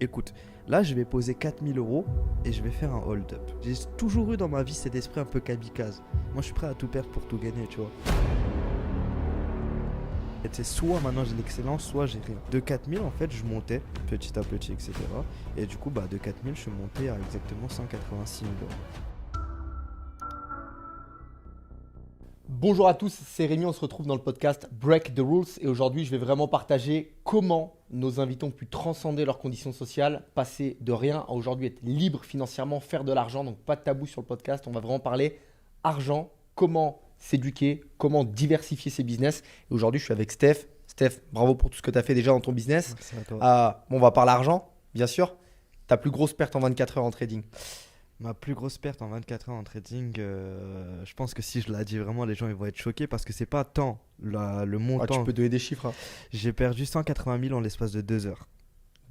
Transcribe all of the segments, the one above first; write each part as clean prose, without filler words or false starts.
Écoute, là, je vais poser 4000 € et je vais faire un hold-up. J'ai toujours eu dans ma vie cet esprit un peu kamikaze. Moi, je suis prêt à tout perdre pour tout gagner, tu vois. Et c'est soit maintenant j'ai l'excellence, soit j'ai rien. De 4000, en fait, je montais petit à petit, etc. Et du coup, de 4000, je suis monté à exactement 186 000 euros. Bonjour à tous, c'est Rémi, on se retrouve dans le podcast Break the Rules et aujourd'hui je vais vraiment partager comment nos invités ont pu transcender leurs conditions sociales, passer de rien à aujourd'hui être libre financièrement, faire de l'argent, donc pas de tabou sur le podcast, on va vraiment parler argent, comment s'éduquer, comment diversifier ses business et aujourd'hui je suis avec Steph. Steph, bravo pour tout ce que tu as fait déjà dans ton business. Merci à toi. On va parler argent, bien sûr, ta plus grosse perte en 24 heures en trading. Ma plus grosse perte en 24 heures en trading, je pense que si je la dis vraiment, les gens ils vont être choqués parce que c'est pas tant le Tu montant. peux donner des chiffres, hein. J'ai perdu 180 000 en l'espace de 2 heures.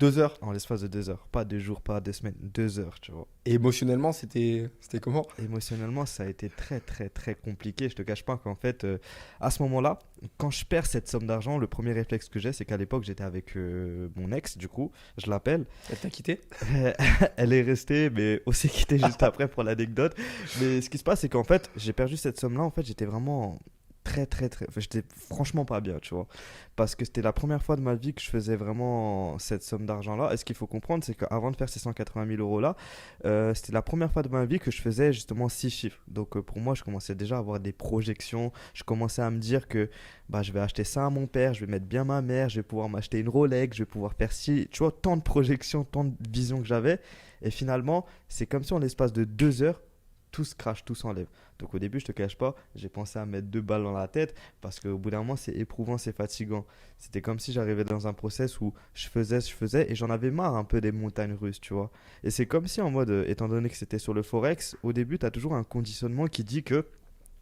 2 heures. En l'espace de 2 heures. Pas 2 jours, pas 2 semaines, 2 heures, tu vois. Et émotionnellement, c'était comment? Émotionnellement, ça a été très, très, très compliqué. Je te cache pas qu'en fait, à ce moment-là, quand je perds cette somme d'argent, le premier réflexe que j'ai, c'est qu'à l'époque, j'étais avec mon ex, du coup, je l'appelle. Elle t'a quitté? Elle est restée, mais aussi quittée juste après pour l'anecdote. Mais ce qui se passe, c'est qu'en fait, j'ai perdu cette somme-là. En fait, j'étais vraiment très, très, très. Enfin, j'étais franchement pas bien, tu vois. Parce que c'était la première fois de ma vie que je faisais vraiment cette somme d'argent-là. Et ce qu'il faut comprendre, c'est qu'avant de faire ces 180 000 euros-là, c'était la première fois de ma vie que je faisais justement 6 chiffres. Donc pour moi, je commençais déjà à avoir des projections. Je commençais à me dire que je vais acheter ça à mon père, je vais mettre bien ma mère, je vais pouvoir m'acheter une Rolex, je vais pouvoir faire ci. Tu vois, tant de projections, tant de visions que j'avais. Et finalement, c'est comme si en l'espace de 2 heures, tout se crache, tout s'enlève. Donc au début, je te cache pas, j'ai pensé à mettre 2 balles dans la tête parce qu'au bout d'un moment, c'est éprouvant, c'est fatigant. C'était comme si j'arrivais dans un process où je faisais et j'en avais marre un peu des montagnes russes, tu vois. Et c'est comme si en mode, étant donné que c'était sur le Forex, au début, tu as toujours un conditionnement qui dit que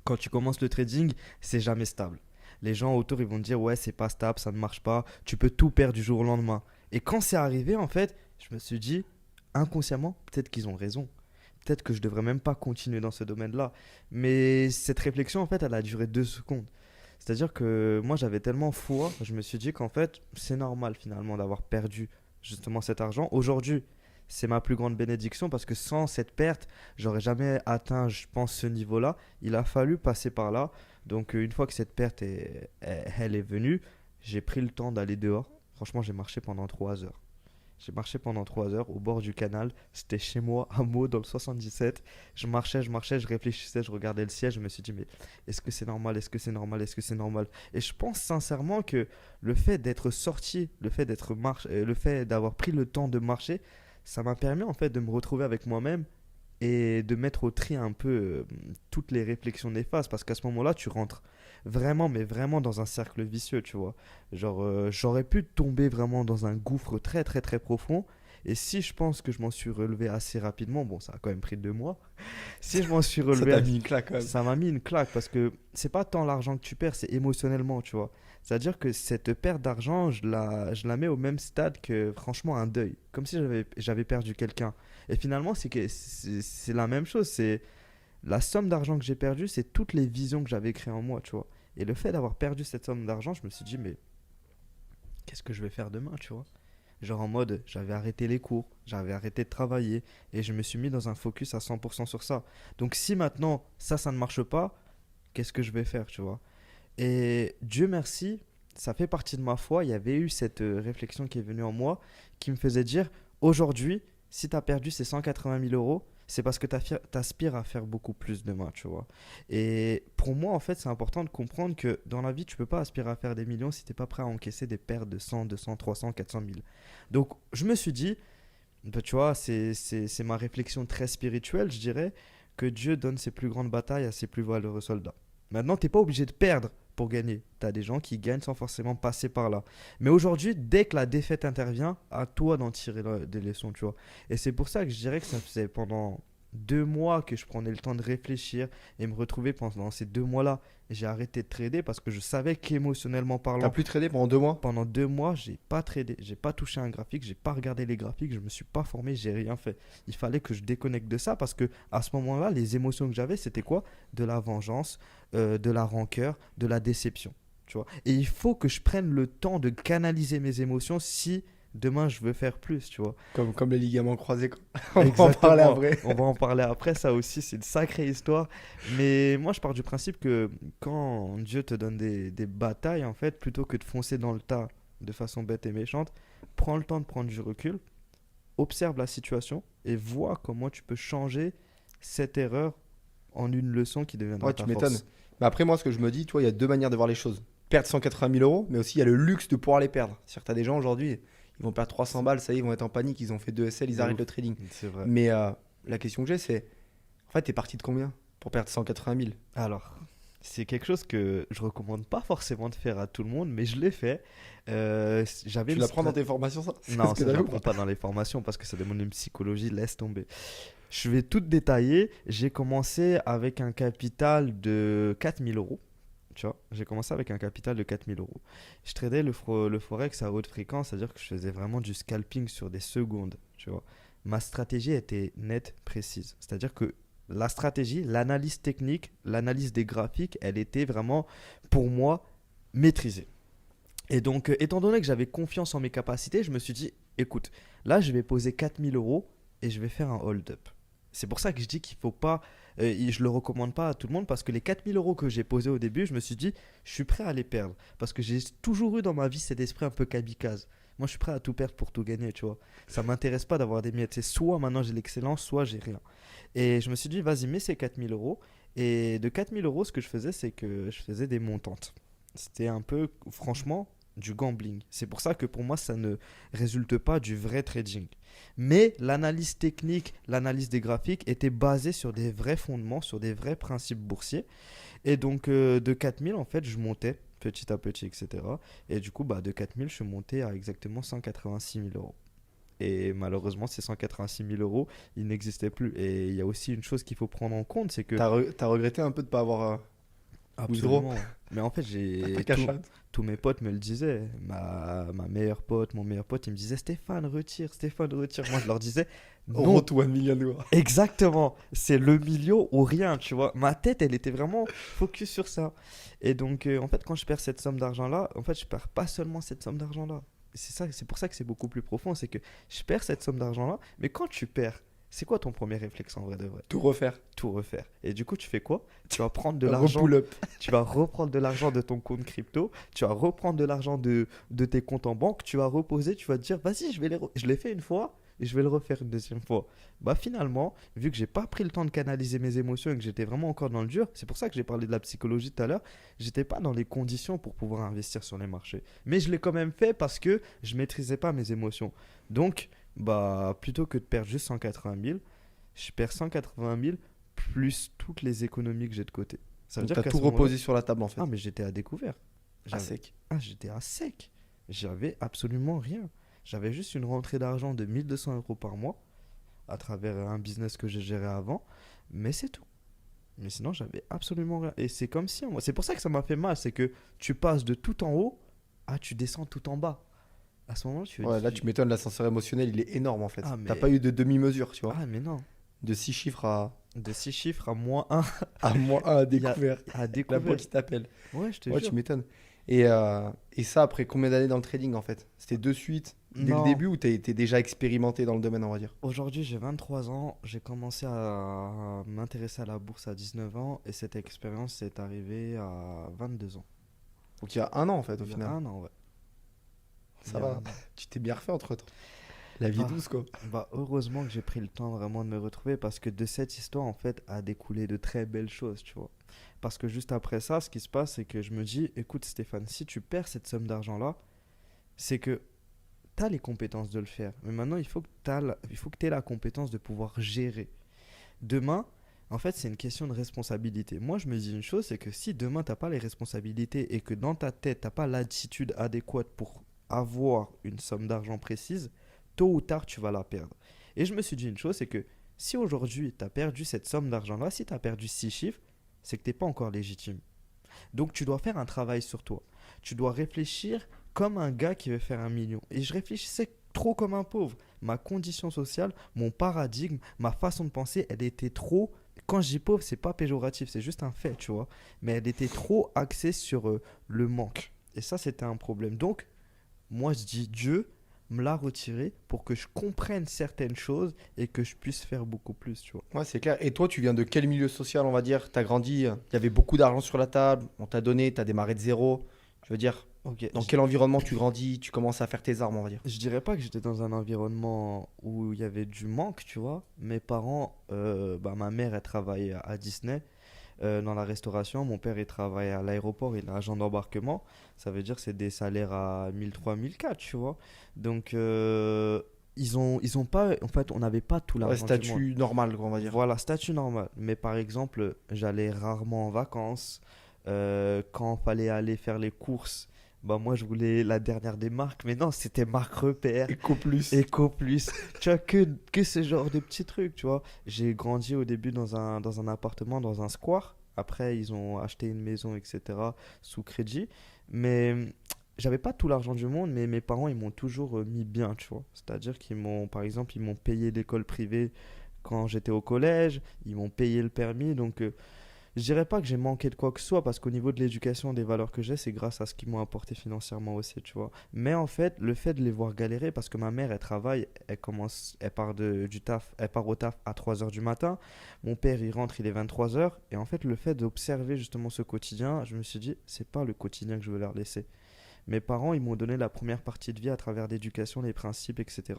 quand tu commences le trading, c'est jamais stable. Les gens autour, ils vont te dire, ouais, c'est pas stable, ça ne marche pas, tu peux tout perdre du jour au lendemain. Et quand c'est arrivé, en fait, je me suis dit, inconsciemment, peut-être qu'ils ont raison. Peut-être que je devrais même pas continuer dans ce domaine-là. Mais cette réflexion, en fait, elle a duré 2 secondes. C'est-à-dire que moi, j'avais tellement foi, je me suis dit qu'en fait, c'est normal finalement d'avoir perdu justement cet argent. Aujourd'hui, c'est ma plus grande bénédiction parce que sans cette perte, j'aurais jamais atteint, je pense, ce niveau-là. Il a fallu passer par là. Donc, une fois que cette perte elle est venue, j'ai pris le temps d'aller dehors. Franchement, j'ai marché pendant 3 heures. J'ai marché pendant 3 heures au bord du canal. C'était chez moi, à Meaux, dans le 77. Je marchais, je réfléchissais, je regardais le ciel. Je me suis dit, mais est-ce que c'est normal? Est-ce que c'est normal? Est-ce que c'est normal? Et je pense sincèrement que le fait d'être sorti, le fait d'avoir pris le temps de marcher, ça m'a permis en fait de me retrouver avec moi-même et de mettre au tri un peu toutes les réflexions néfastes parce qu'à ce moment-là, tu rentres vraiment, mais vraiment dans un cercle vicieux, tu vois. Genre, j'aurais pu tomber vraiment dans un gouffre très, très, très profond. Et si je pense que je m'en suis relevé assez rapidement, bon, ça a quand même pris 2 mois. Si je m'en suis Ça relevé, t'a mis une claque quand même. ça m'a mis une claque parce que c'est pas tant l'argent que tu perds, c'est émotionnellement, tu vois. C'est-à-dire que cette perte d'argent, je la mets au même stade que franchement un deuil. Comme si j'avais perdu quelqu'un. Et finalement, c'est la même chose. C'est la somme d'argent que j'ai perdue, c'est toutes les visions que j'avais créées en moi, tu vois. Et le fait d'avoir perdu cette somme d'argent, je me suis dit, mais qu'est-ce que je vais faire demain, tu vois? Genre en mode, j'avais arrêté les cours, j'avais arrêté de travailler et je me suis mis dans un focus à 100% sur ça. Donc si maintenant ça ne marche pas, qu'est-ce que je vais faire, tu vois? Et Dieu merci, ça fait partie de ma foi. Il y avait eu cette réflexion qui est venue en moi qui me faisait dire aujourd'hui, si tu as perdu ces 180 000 euros, c'est parce que tu aspires à faire beaucoup plus demain, tu vois. Et pour moi, en fait, c'est important de comprendre que dans la vie, tu peux pas aspirer à faire des millions si tu n'es pas prêt à encaisser des pertes de 100, 200, 300, 400 000. Donc, je me suis dit, tu vois, c'est ma réflexion très spirituelle, je dirais, que Dieu donne ses plus grandes batailles à ses plus valeureux soldats. Maintenant, tu n'es pas obligé de perdre pour gagner. Tu as des gens qui gagnent sans forcément passer par là. Mais aujourd'hui, dès que la défaite intervient, à toi d'en tirer des leçons, tu vois. Et c'est pour ça que je dirais que ça faisait pendant 2 mois que je prenais le temps de réfléchir et me retrouver pendant ces 2 mois-là. J'ai arrêté de trader parce que je savais qu'émotionnellement T'as parlant, plus tradé pendant 2 mois? pendant 2 mois, j'ai pas tradé, j'ai pas touché un graphique, j'ai pas regardé les graphiques, je me suis pas formé, j'ai rien fait. Il fallait que je déconnecte de ça parce que à ce moment-là, les émotions que j'avais, c'était quoi? De la vengeance, de la rancœur, de la déception, tu vois. Et il faut que je prenne le temps de canaliser mes émotions si Demain, je veux faire plus, tu vois. Comme les ligaments croisés, quoi. On va en parler Exactement. après. On va en parler après, ça aussi, c'est une sacrée histoire. Mais moi, je pars du principe que quand Dieu te donne des batailles, en fait, plutôt que de foncer dans le tas de façon bête et méchante, prends le temps de prendre du recul, observe la situation et vois comment tu peux changer cette erreur en une leçon qui deviendra Ouais, tu ta m'étonnes. force. Mais après, moi, ce que je me dis, tu vois, il y a deux manières de voir les choses. Perdre 180 000 euros, mais aussi il y a le luxe de pouvoir les perdre. C'est-à-dire que tu as des gens aujourd'hui, ils vont perdre 300 balles, ça y est, ils vont être en panique, ils ont fait 2 SL, ils De arrêtent ouf. le trading. C'est vrai. Mais la question que j'ai, c'est, en fait, t'es parti de combien pour perdre 180 000? Alors, c'est quelque chose que je recommande pas forcément de faire à tout le monde, mais je l'ai fait. J'avais Tu une l'apprends dans strat- tes formations, ça? C'est Non, ce que ça, t'as vu ou j'apprends pas? pas dans les formations parce que ça demande une psychologie, laisse tomber. Je vais tout détailler. J'ai commencé avec un capital de 4000 euros. Tu vois, j'ai commencé avec un capital de 4000 euros. Je tradais le forex à haute fréquence, c'est-à-dire que je faisais vraiment du scalping sur des secondes. Tu vois, ma stratégie était nette, précise. C'est-à-dire que la stratégie, l'analyse technique, l'analyse des graphiques, elle était vraiment, pour moi, maîtrisée. Et donc, étant donné que j'avais confiance en mes capacités, je me suis dit, écoute, là, je vais poser 4000 euros et je vais faire un hold-up. C'est pour ça que je dis qu'il faut pas, je ne le recommande pas à tout le monde parce que les 4000 euros que j'ai posés au début, je me suis dit, je suis prêt à les perdre. Parce que j'ai toujours eu dans ma vie cet esprit un peu kamikaze. Moi, je suis prêt à tout perdre pour tout gagner, tu vois. Ça m'intéresse pas d'avoir des miettes. C'est soit maintenant j'ai l'excellence, soit j'ai rien. Et je me suis dit, vas-y, mets ces 4000 euros. Et de 4000 euros, ce que je faisais, c'est que je faisais des montantes. C'était un peu, franchement, du gambling. C'est pour ça que pour moi, ça ne résulte pas du vrai trading. Mais l'analyse technique, l'analyse des graphiques était basée sur des vrais fondements, sur des vrais principes boursiers. Et donc, de 4000, en fait, je montais petit à petit, etc. Et du coup, bah, de 4000, je suis monté à exactement 186 000 euros. Et malheureusement, ces 186 000 euros, ils n'existaient plus. Et il y a aussi une chose qu'il faut prendre en compte, c'est que T'as regretté un peu de pas avoir withdraw absolument. Mais en fait, ta cash out? tous mes potes me le disaient. Ma meilleure pote, mon meilleur pote, il me disait Stéphane, retire, Stéphane, retire. Moi, je leur disais non, Road to 1 million dollars. exactement. C'est le million ou rien, tu vois. Ma tête, elle était vraiment focus sur ça. Et donc, en fait, quand je perds cette somme d'argent-là, en fait, je perds pas seulement cette somme d'argent-là. C'est ça, c'est pour ça que c'est beaucoup plus profond. C'est que je perds cette somme d'argent-là, mais quand tu perds, c'est quoi ton premier réflexe en vrai de vrai? Tout refaire. Tout refaire. Et du coup, tu fais quoi? Tu vas prendre de l'argent, Repull up. tu vas reprendre de l'argent de ton compte crypto, tu vas reprendre de l'argent de tes comptes en banque, tu vas reposer, tu vas te dire, vas-y, je l'ai fait une fois et je vais le refaire une deuxième fois. Bah finalement, vu que j'ai pas pris le temps de canaliser mes émotions et que j'étais vraiment encore dans le dur, c'est pour ça que j'ai parlé de la psychologie tout à l'heure, j'étais pas dans les conditions pour pouvoir investir sur les marchés. Mais je l'ai quand même fait parce que je maîtrisais pas mes émotions. Donc, bah plutôt que de perdre juste 180 000, je perds 180 000 plus toutes les économies que j'ai de côté. Ça veut Donc dire t'as qu'à tout ce moment-là, reposé sur la table en fait. ah mais j'étais à découvert. À J'avais- sec. j'étais à sec. J'avais absolument rien. J'avais juste une rentrée d'argent de 1200 euros par mois à travers un business que j'ai géré avant, mais c'est tout. Mais sinon, j'avais absolument rien. Et c'est comme si, moi, c'est pour ça que ça m'a fait mal, c'est que tu passes de tout en haut à tu descends tout en bas. À ce moment-là, Ouais, là tu m'étonnes, l'ascenseur émotionnel il est énorme en fait. Ah T'as mais pas eu de demi-mesure, tu vois. ah mais non. De 6 chiffres à, De 6 chiffres à moins un à moins 1 à il y a découvert. à La découvert. banque qui t'appelle. Ouais, je te Ouais, jure. tu m'étonnes. Et ça après combien d'années dans le trading en fait? C'était de suite dès le Non. début ou t'es déjà expérimenté dans le domaine on va dire? Aujourd'hui, j'ai 23 ans. J'ai commencé à m'intéresser à la bourse à 19 ans et cette expérience est arrivée à 22 ans. Donc il y a un an en fait au Il y a final. un an, ouais. Ça Il y a va. un an. Tu t'es bien refait entre temps. La vie Bah, douce quoi. bah, heureusement que j'ai pris le temps vraiment de me retrouver parce que de cette histoire, en fait, a découlé de très belles choses, tu vois. Parce que juste après ça, ce qui se passe, c'est que je me dis, écoute Stéphane, si tu perds cette somme d'argent-là, c'est que tu as les compétences de le faire. Mais maintenant, il faut que tu aies la compétence de pouvoir gérer. Demain, en fait, c'est une question de responsabilité. Moi, je me dis une chose, c'est que si demain, tu n'as pas les responsabilités et que dans ta tête, tu n'as pas l'attitude adéquate pour avoir une somme d'argent précise, tôt ou tard, tu vas la perdre. Et je me suis dit une chose, c'est que si aujourd'hui, tu as perdu cette somme d'argent-là, si tu as perdu 6 chiffres, c'est que tu n'es pas encore légitime. Donc, tu dois faire un travail sur toi. Tu dois réfléchir comme un gars qui veut faire 1 million. Et je réfléchissais trop comme un pauvre. Ma condition sociale, mon paradigme, ma façon de penser, elle était trop. Quand je dis pauvre, c'est pas péjoratif, c'est juste un fait, tu vois. Mais elle était trop axée sur le manque. Et ça, c'était un problème. Donc, moi, je dis Dieu me la retirer pour que je comprenne certaines choses et que je puisse faire beaucoup plus, tu vois. Ouais, c'est clair. Et toi, tu viens de quel milieu social, on va dire? Tu as grandi, il y avait beaucoup d'argent sur la table, on t'a donné, tu as démarré de zéro. Je veux dire, Ok, dans quel environnement tu grandis, tu commences à faire tes armes, on va dire? je dirais pas que j'étais dans un environnement où il y avait du manque, tu vois. Mes parents, bah, ma mère, elle travaillait à Disney dans la restauration. Mon père, il travaille à l'aéroport, il est agent d'embarquement. Ça veut dire que c'est des salaires à 1003, 1004, tu vois. Donc, ils ont pas, en fait, on n'avait pas tout Ouais, l'argent du monde. statut normal, quoi, on va dire. Voilà, statut normal. Mais par exemple, j'allais rarement en vacances. Quand fallait aller faire les courses, bah moi je voulais la dernière des marques. Mais non, c'était marque repère, Eco plus. Eco Plus. Tu vois, que ce genre de petits trucs, tu vois. J'ai grandi au début dans un appartement, dans un square. Après, ils ont acheté une maison, etc. sous crédit. Mais j'avais pas tout l'argent du monde, mais mes parents, ils m'ont toujours mis bien, tu vois. C'est-à-dire qu'ils m'ont, par exemple, ils m'ont payé l'école privée quand j'étais au collège, ils m'ont payé le permis. Donc, je dirais pas que j'ai manqué de quoi que ce soit, parce qu'au niveau de l'éducation, des valeurs que j'ai, c'est grâce à ce qu'ils m'ont apporté financièrement aussi, tu vois. Mais en fait, le fait de les voir galérer, parce que ma mère, elle travaille, elle part du taf, elle part au taf à 3 heures du matin. Mon père, il rentre, il est 23 heures. Et en fait, le fait d'observer justement ce quotidien, je me suis dit, c'est pas le quotidien que je veux leur laisser. Mes parents, ils m'ont donné la première partie de vie à travers l'éducation, les principes, etc.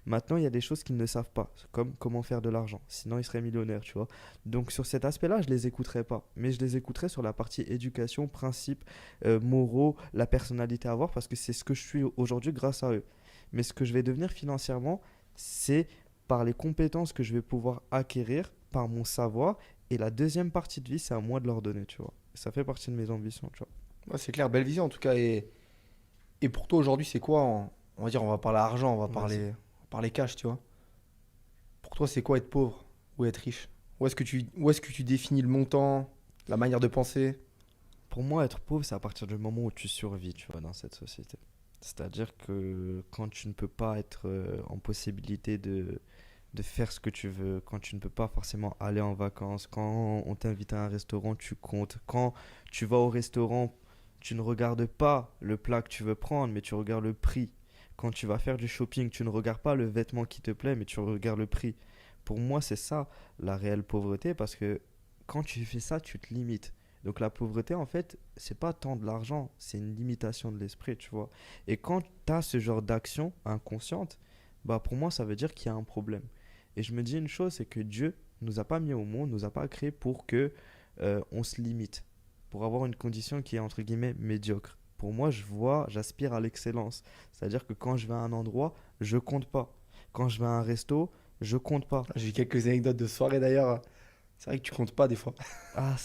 Maintenant, il y a des choses qu'ils ne savent pas, comme comment faire de l'argent. Sinon, ils seraient millionnaires, tu vois. Donc, sur cet aspect-là, je les écouterai pas. Mais je les écouterai sur la partie éducation, principes, moraux, la personnalité à avoir, parce que c'est ce que je suis aujourd'hui grâce à eux. Mais ce que je vais devenir financièrement, c'est par les compétences que je vais pouvoir acquérir, par mon savoir. Et la deuxième partie de vie, c'est à moi de leur donner, tu vois. Ça fait partie de mes ambitions, tu vois. Ouais, c'est clair, belle vision en tout cas. Et pour toi aujourd'hui, c'est quoi on va dire, on va parler argent, Vas-y. on va parler cash, tu vois. Pour toi, c'est quoi être pauvre ou être riche? Où est-ce que tu définis le montant, la manière de penser? Pour moi, être pauvre, c'est à partir du moment où tu survis, tu vois, dans cette société. C'est-à-dire que quand tu ne peux pas être en possibilité de faire ce que tu veux, quand tu ne peux pas forcément aller en vacances, quand on t'invite à un restaurant, tu comptes. Quand tu vas au restaurant, tu ne regardes pas le plat que tu veux prendre, mais tu regardes le prix. Quand tu vas faire du shopping, tu ne regardes pas le vêtement qui te plaît, mais tu regardes le prix. Pour moi, c'est ça la réelle pauvreté, parce que quand tu fais ça, tu te limites. Donc la pauvreté, en fait, c'est pas tant de l'argent, c'est une limitation de l'esprit, tu vois. Et quand tu as ce genre d'action inconsciente, bah pour moi, ça veut dire qu'il y a un problème. Et je me dis une chose, c'est que Dieu nous a pas mis au monde, nous a pas créé pour que on se limite, pour avoir une condition qui est entre guillemets médiocre. Pour moi, j'aspire à l'excellence. C'est-à-dire que quand je vais à un endroit, je compte pas. Quand je vais à un resto, je compte pas. J'ai quelques anecdotes de soirée d'ailleurs. C'est vrai que tu comptes pas des fois. Ah,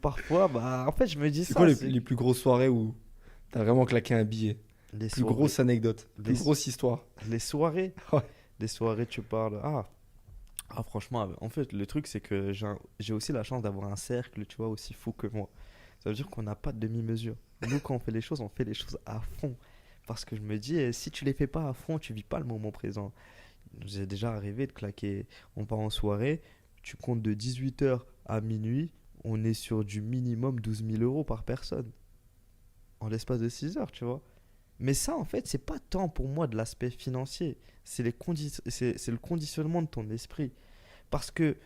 parfois, bah, en fait, je me dis C'est quoi ça, les plus grosses soirées où t'as vraiment claqué un billet? les Plus soirées, grosse anecdote, plus les, grosse histoire. les soirées, Ouais. les soirées, tu parles. Franchement, en fait, le truc, c'est que j'ai aussi la chance d'avoir un cercle, tu vois, aussi fou que moi. Ça veut dire qu'on n'a pas de demi-mesure. Nous, quand on fait les choses à fond. Parce que je me dis, si tu les fais pas à fond, tu vis pas le moment présent. J'ai déjà arrivé de claquer. On part en soirée, tu comptes de 18 heures à minuit, on est sur du minimum 12 000 € par personne. En l'espace de 6 heures, tu vois. Mais ça, en fait, c'est pas tant pour moi de l'aspect financier. C'est le conditionnement de ton esprit. Parce que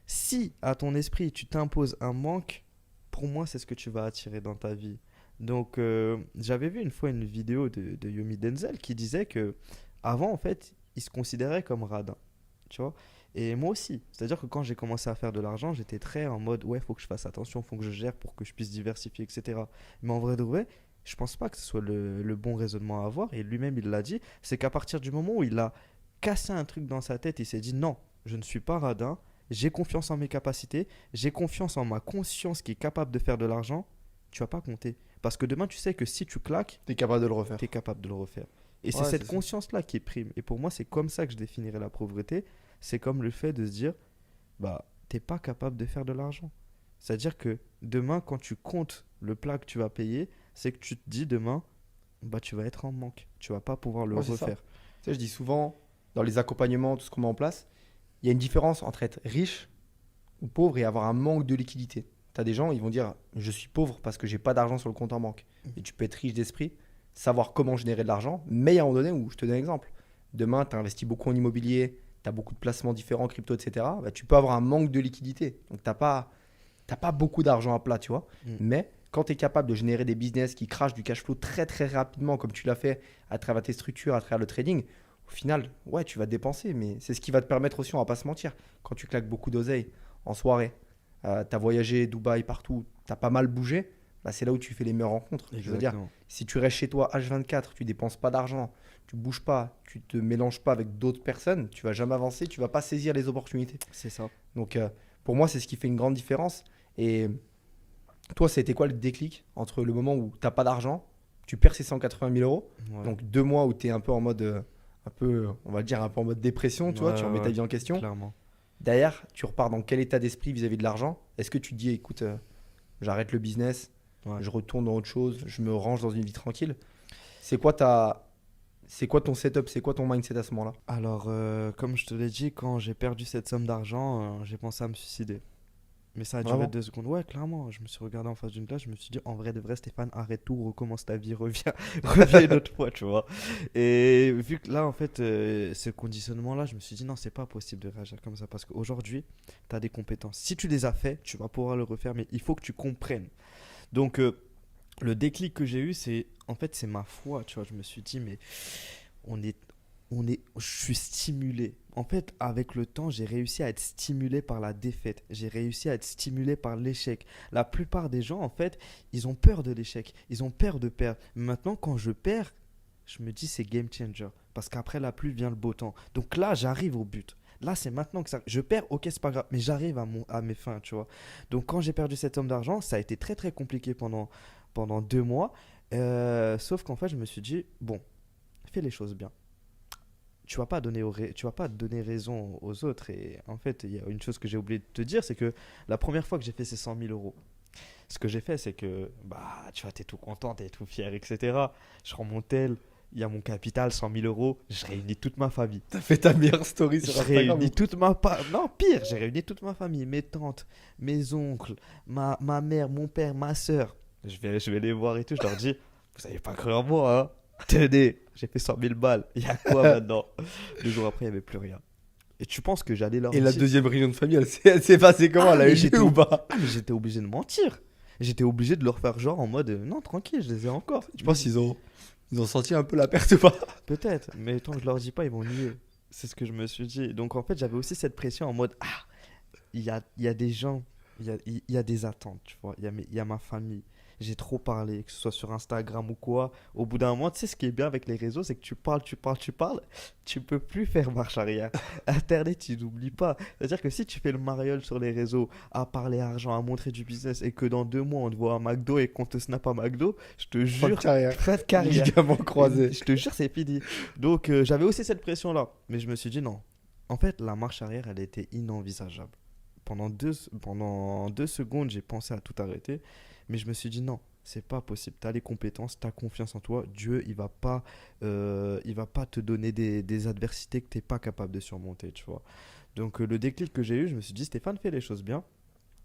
si à ton esprit, tu t'imposes un manque, pour moi, c'est ce que tu vas attirer dans ta vie. Donc, j'avais vu une fois une vidéo de Yomi Denzel qui disait que avant, en fait, il se considérait comme radin. Tu vois. Et moi aussi. C'est-à-dire que quand j'ai commencé à faire de l'argent, j'étais très en mode, ouais, faut que je fasse attention, faut que je gère pour que je puisse diversifier, etc. Mais en vrai de vrai, je pense pas que ce soit le bon raisonnement à avoir. Et lui-même, il l'a dit, c'est qu'à partir du moment où il a cassé un truc dans sa tête, il s'est dit, non, je ne suis pas radin, j'ai confiance en mes capacités, j'ai confiance en ma conscience qui est capable de faire de l'argent, tu vas pas compter. Parce que demain, tu sais que si tu claques, T'es capable de le tu es refaire. capable de le refaire. Et c'est Ouais, c'est cette ça. conscience-là qui prime. Et pour moi, c'est comme ça que je définirais la pauvreté. C'est comme le fait de se dire, bah, t'es pas capable de faire de l'argent. C'est-à-dire que demain, quand tu comptes le plat que tu vas payer, c'est que tu te dis demain, bah, tu vas être en manque. Tu vas pas pouvoir le Ouais, c'est ça. refaire. Tu sais, je dis souvent, dans les accompagnements, tout ce qu'on met en place, il y a une différence entre être riche ou pauvre et avoir un manque de liquidité. Tu as des gens, ils vont dire, je suis pauvre parce que j'ai pas d'argent sur le compte en banque. Et tu peux être riche d'esprit. savoir comment générer de l'argent. Mais il y a un moment donné où, je te donne un exemple, demain, tu investis beaucoup en immobilier, tu as beaucoup de placements différents, crypto, etc. Bah, tu peux avoir un manque de liquidité. Donc, t'as pas beaucoup d'argent à plat, tu vois. Mm. Mais quand tu es capable de générer des business qui crachent du cash flow très très rapidement, comme tu l'as fait à travers tes structures, à travers le trading, au final, ouais, tu vas dépenser. Mais c'est ce qui va te permettre aussi, on va pas se mentir, quand tu claques beaucoup d'oseille en soirée, tu as voyagé Dubaï partout, tu as pas mal bougé, bah, c'est là où tu fais les meilleures rencontres. Je veux dire, Exactement. si tu restes chez toi H24, tu dépenses pas d'argent, tu bouges pas, tu te mélanges pas avec d'autres personnes, tu vas jamais avancer, tu vas pas saisir les opportunités. C'est ça. Donc, pour moi, c'est ce qui fait une grande différence. Et toi, c'était quoi le déclic entre le moment où tu n'as pas d'argent, tu perds ces 180 000 euros, Ouais. donc 2 mois où tu es un peu en mode, on va dire, un peu en mode dépression, tu vois, tu remets ta Ouais, vie en question. clairement. Derrière, tu repars dans quel état d'esprit vis-à-vis de l'argent? Est-ce que tu te dis, écoute, j'arrête le business, Ouais. je retourne dans autre chose, je me range dans une vie tranquille? C'est quoi ton setup? C'est quoi ton mindset à ce moment-là? Alors, comme je te l'ai dit, quand j'ai perdu cette somme d'argent, j'ai pensé à me suicider. Mais ça a duré Vraiment? 2 secondes. Ouais, clairement. Je me suis regardé en face d'une glace. Je me suis dit, en vrai de vrai, Stéphane, arrête tout, recommence ta vie, reviens, reviens une autre fois, tu vois. Et vu que là, en fait, ce conditionnement-là, je me suis dit, non, c'est pas possible de réagir comme ça. Parce qu'aujourd'hui, tu as des compétences. Si tu les as fait, tu vas pouvoir le refaire. Mais il faut que tu comprennes. Donc, le déclic que j'ai eu, c'est, en fait, c'est ma foi, tu vois. Je me suis dit, mais on est, je suis stimulé. En fait, avec le temps, j'ai réussi à être stimulé par la défaite. J'ai réussi à être stimulé par l'échec. La plupart des gens, en fait, ils ont peur de l'échec. Ils ont peur de perdre. Maintenant, quand je perds, je me dis c'est game changer. Parce qu'après la pluie vient le beau temps. Donc là, j'arrive au but. Là, c'est maintenant que ça. Je perds, ok, c'est pas grave, mais j'arrive à mes fins, tu vois. Donc, quand j'ai perdu cette somme d'argent, ça a été très très compliqué pendant 2 mois. Sauf qu'en fait, je me suis dit, bon, fais les choses bien. Tu vas pas donner raison aux autres. Et en fait, il y a une chose que j'ai oublié de te dire, c'est que la première fois que j'ai fait ces 100 000 euros, ce que j'ai fait, c'est que, bah, tu vois, t'es tout content, t'es tout fier, etc. Je rends mon tel, il y a mon capital, 100 000 euros, je réunis toute ma famille. T'as fait ta meilleure story sur Je Instagram. réunis toute ma non, pire, j'ai réuni toute ma famille, mes tantes, mes oncles, ma mère, mon père, ma soeur. Je vais les voir et tout, je leur dis, vous avez pas cru en moi, hein? Tenez, j'ai fait 100 000 balles, il y a quoi maintenant? 2 jours après, il n'y avait plus rien. Et tu penses que j'allais leur Et la dire. deuxième réunion de famille, elle s'est passée comment? Elle a Mais eu lieu ou pas? mais j'étais obligé de mentir. J'étais obligé de leur faire genre en mode non, tranquille, je les ai encore. Je pense qu'ils ont senti un peu la perte ou pas? Peut-être, mais tant que je leur dis pas, ils vont nier. C'est ce que je me suis dit. Donc en fait, j'avais aussi cette pression en mode ah, il y a des gens, il y a des attentes, tu vois. Il y a ma famille. J'ai trop parlé, que ce soit sur Instagram ou quoi. Au bout d'un moment, tu sais, ce qui est bien avec les réseaux, c'est que tu parles, tu parles, tu parles. Tu peux plus faire marche arrière. Internet, tu n'oublies pas. C'est-à-dire que si tu fais le mariole sur les réseaux, à parler argent, à montrer du business, et que dans 2 mois, on te voit à McDo et qu'on te snap à McDo, je te Fin de jure, carrière. fin de carrière. Ligament croisé. Je te jure, c'est fini. Donc, j'avais aussi cette pression-là. Mais je me suis dit non. En fait, la marche arrière, elle était inenvisageable. Pendant deux secondes, j'ai pensé à tout arrêter. Mais je me suis dit non, c'est pas possible. Tu as les compétences, tu as confiance en toi. Dieu, il va pas te donner des adversités que tu n'es pas capable de surmonter, tu vois. Donc, le déclic que j'ai eu, je me suis dit, Stéphane, fais les choses bien.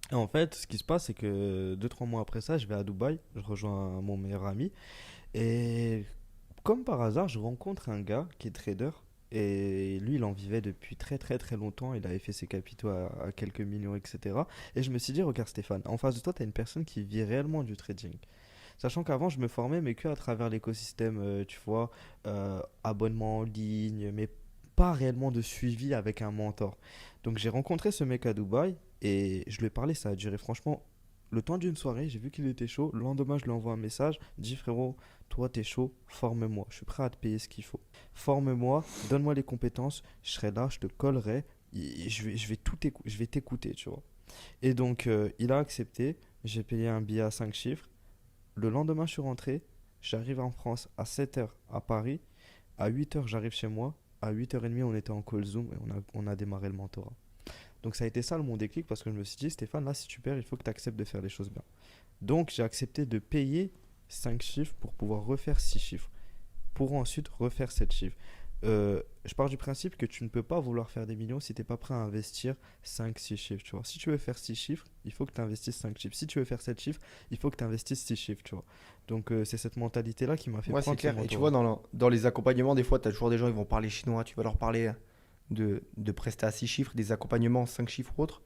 Et en fait, ce qui se passe, c'est que 2-3 mois après ça, je vais à Dubaï. Je rejoins mon meilleur ami. Et comme par hasard, je rencontre un gars qui est trader. Et lui, il en vivait depuis très très très longtemps. Il avait fait ses capitaux à quelques millions, etc. Et je me suis dit, regarde Stéphane, en face de toi, tu as une personne qui vit réellement du trading. Sachant qu'avant, je me formais, mais que à travers l'écosystème, tu vois, abonnement en ligne, mais pas réellement de suivi avec un mentor. Donc j'ai rencontré ce mec à Dubaï et je lui ai parlé, ça a duré franchement le temps d'une soirée, j'ai vu qu'il était chaud. Le lendemain, je lui envoie un message, dis frérot, toi t'es chaud, forme-moi, je suis prêt à te payer ce qu'il faut. Forme-moi, donne-moi les compétences, je serai là, je te collerai, et je vais t'écouter, tu vois. Et donc, il a accepté, j'ai payé un billet à 5 chiffres. Le lendemain, je suis rentré. J'arrive en France à 7 heures à Paris. À 8 heures, j'arrive chez moi. À 8h30, on était en call Zoom et on a démarré le mentorat. Donc ça a été ça mon déclic parce que je me suis dit, Stéphane, là, si tu perds, il faut que tu acceptes de faire les choses bien. Donc j'ai accepté de payer 5 chiffres pour pouvoir refaire 6 chiffres. Pour ensuite refaire 7 chiffres. Je pars du principe que tu ne peux pas vouloir faire des millions si tu n'es pas prêt à investir 5 6 chiffres, tu vois. Si tu veux faire 6 chiffres, il faut que tu investisses 5 chiffres. Si tu veux faire 7 chiffres, il faut que tu investisses 6 chiffres, tu vois. Donc, c'est cette mentalité-là qui m'a fait Ouais, c'est prendre ce clair. Et tu vois, mentorat. dans les accompagnements, des fois, tu as toujours des gens qui vont parler chinois. Tu vas leur parler de prestats à 6 chiffres, des accompagnements 5 chiffres ou autres.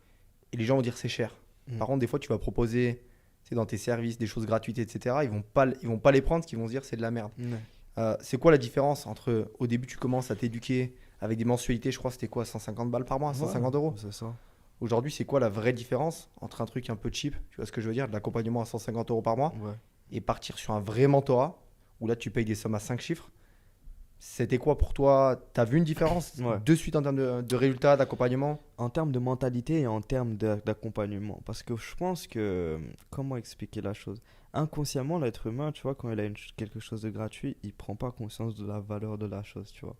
Et les gens vont dire c'est cher. Mm. Par contre, des fois, tu vas proposer dans tes services des choses gratuites, etc. Ils vont pas les prendre parce qu'ils vont se dire c'est de la merde. Ouais. C'est quoi la différence entre au début, tu commences à t'éduquer avec des mensualités, je crois que c'était quoi, 150 balles par mois, Ouais, 150 euros. c'est ça. Aujourd'hui, c'est quoi la vraie différence entre un truc un peu cheap, tu vois ce que je veux dire, de l'accompagnement à 150 euros par mois, Ouais. et partir sur un vrai mentorat où là, tu payes des sommes à 5 chiffres. C'était quoi pour toi? Tu as vu une différence Ouais. de suite en termes de résultats, d'accompagnement? En termes de mentalité et en termes d'accompagnement. Parce que je pense que, comment expliquer la chose? Inconsciemment, l'être humain, tu vois, quand il a quelque chose de gratuit, il prend pas conscience de la valeur de la chose, tu vois.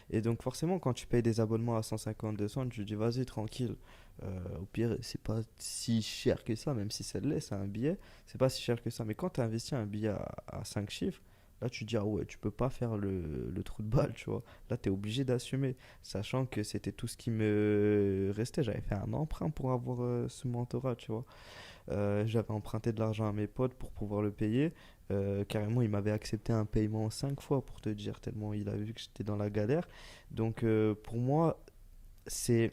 Et donc, forcément, quand tu payes des abonnements à 150, 200, tu te dis, vas-y, tranquille. Au pire, c'est pas si cher que ça, même si c'est de l'est, c'est un billet, c'est pas si cher que ça. Mais quand tu investis un billet à 5 chiffres, là, tu te dis, ah ouais, tu peux pas faire le trou de balle, tu vois. Là, tu es obligé d'assumer, sachant que c'était tout ce qui me restait. J'avais fait un emprunt pour avoir ce mentorat, tu vois. J'avais emprunté de l'argent à mes potes pour pouvoir le payer. Carrément, il m'avait accepté un paiement 5 fois pour te dire, tellement il a vu que j'étais dans la galère. Donc, pour moi, c'est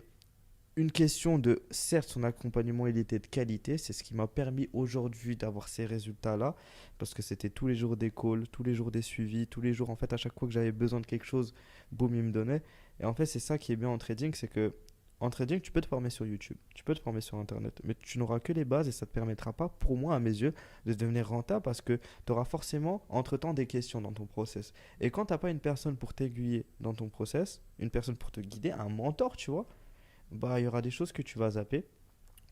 une question de, certes, son accompagnement, il était de qualité. C'est ce qui m'a permis aujourd'hui d'avoir ces résultats-là. Parce que c'était tous les jours des calls, tous les jours des suivis, tous les jours, en fait, à chaque fois que j'avais besoin de quelque chose, boum, il me donnait. Et en fait, c'est ça qui est bien en trading, c'est que en trading, tu peux te former sur YouTube, tu peux te former sur Internet, mais tu n'auras que les bases et ça ne te permettra pas, pour moi, à mes yeux, de devenir rentable parce que tu auras forcément, entre-temps, des questions dans ton process. Et quand tu n'as pas une personne pour t'aiguiller dans ton process, une personne pour te guider, un mentor, tu vois, bah, il y aura des choses que tu vas zapper.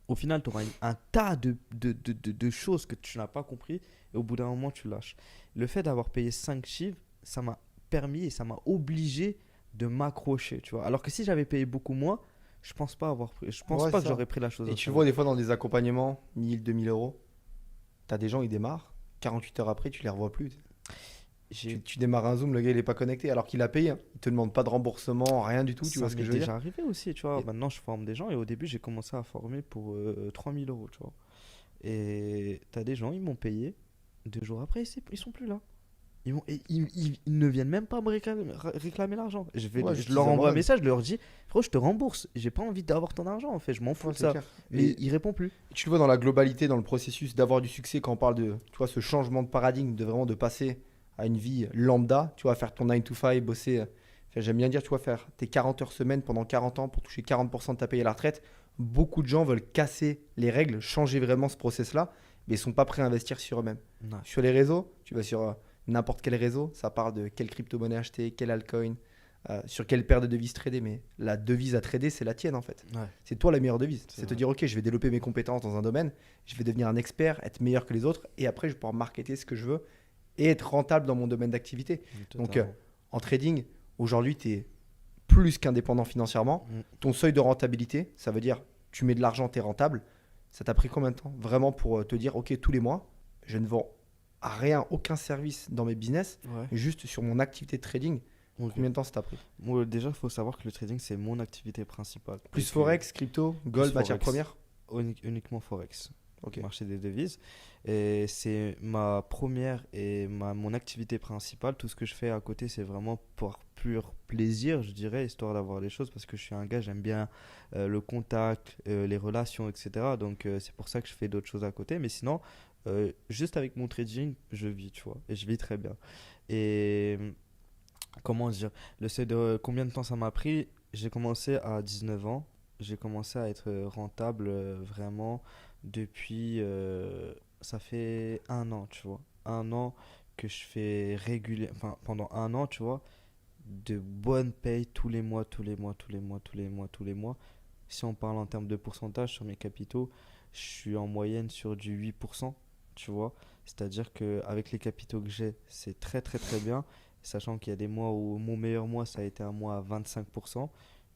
Au final, tu auras un tas de choses que tu n'as pas compris et au bout d'un moment, tu lâches. Le fait d'avoir payé 5 chiffres, ça m'a permis et ça m'a obligé de m'accrocher, tu vois. Alors que si j'avais payé beaucoup moins, je pense Ouais, pas c'est que ça. j'aurais pris la chose Et au tu vois, sérieux. des fois, dans des accompagnements, 1000, 2000 euros, tu as des gens, ils démarrent. 48 heures après, tu les revois plus. Tu, J'ai tu démarres un Zoom, le gars, il est pas connecté alors qu'il a payé, hein. Il te demande pas de remboursement, rien du tout, tu vois Ça ce que m'est je veux dire? déjà arrivé aussi, tu vois. Et- Maintenant, je forme des gens et au début, j'ai commencé à former pour 3000 euros, tu vois. Et t'as des gens, ils m'ont payé. 2 jours après, ils sont plus là. Ils ne viennent même pas me réclamer l'argent. Ouais, Je juste leur ils envoie un abandonnent. message, je leur dis, frérot, je te rembourse. J'ai pas envie d'avoir ton argent, en fait. Je m'en fous Ouais, de c'est ça. clair. Mais Mais il répond plus. tu le vois dans la globalité, dans le processus d'avoir du succès, quand on parle de, tu vois, ce changement de paradigme, de vraiment de passer à une vie lambda, tu vois, faire ton 9 to 5, bosser, enfin, j'aime bien dire, tu vois, faire tes 40 heures semaine pendant 40 ans pour toucher 40% de ta paye à la retraite. Beaucoup de gens veulent casser les règles, changer vraiment ce process-là, mais ils sont pas prêts à investir sur eux-mêmes. Ouais. Sur les réseaux, tu vas sur n'importe quel réseau, ça parle de quelle crypto-monnaie acheter, quel altcoin, sur quelle paire de devises trader, mais la devise à trader, c'est la tienne en fait. Ouais, C'est toi la meilleure devise. c'est C'est te vrai. dire, ok, je vais développer mes compétences dans un domaine, je vais devenir un expert, être meilleur que les autres, et après, je vais pouvoir marketer ce que je veux et être rentable dans mon domaine d'activité. Donc, Totalement. en trading, aujourd'hui, tu es plus qu'indépendant financièrement. Mm. Ton seuil de rentabilité, ça veut dire, tu mets de l'argent, tu es rentable. Ça t'a pris combien de temps vraiment pour te dire, ok, tous les mois, je ne vends à rien, aucun service dans mes business, Ouais. juste sur mon activité de trading. Ok. Combien de temps ça t'a pris? Moi, déjà, il faut savoir que le trading, c'est mon activité principale. Et Plus que Forex, crypto, plus gold, matières Forex, premières? uniquement Forex. Ok. Marché des devises. Et c'est ma première et mon activité principale. Tout ce que je fais à côté, c'est vraiment pour pur plaisir, je dirais, histoire d'avoir les choses, parce que je suis un gars, j'aime bien le contact, les relations, etc. Donc c'est pour ça que je fais d'autres choses à côté. Mais sinon, juste avec mon trading, je vis, tu vois, et je vis très bien. Et comment dire, le seuil de combien de temps ça m'a pris? J'ai commencé à 19 ans. J'ai commencé à être rentable vraiment depuis. Ça fait 1 an, tu vois. 1 an que je fais régulier. Enfin, pendant 1 an, tu vois, de bonnes payes tous les mois, tous les mois, tous les mois, tous les mois, tous les mois. Si on parle en termes de pourcentage sur mes capitaux, je suis en moyenne sur du 8%, tu vois. C'est-à-dire qu'avec les capitaux que j'ai, c'est très très très bien. Sachant qu'il y a des mois où mon meilleur mois, ça a été un mois à 25%.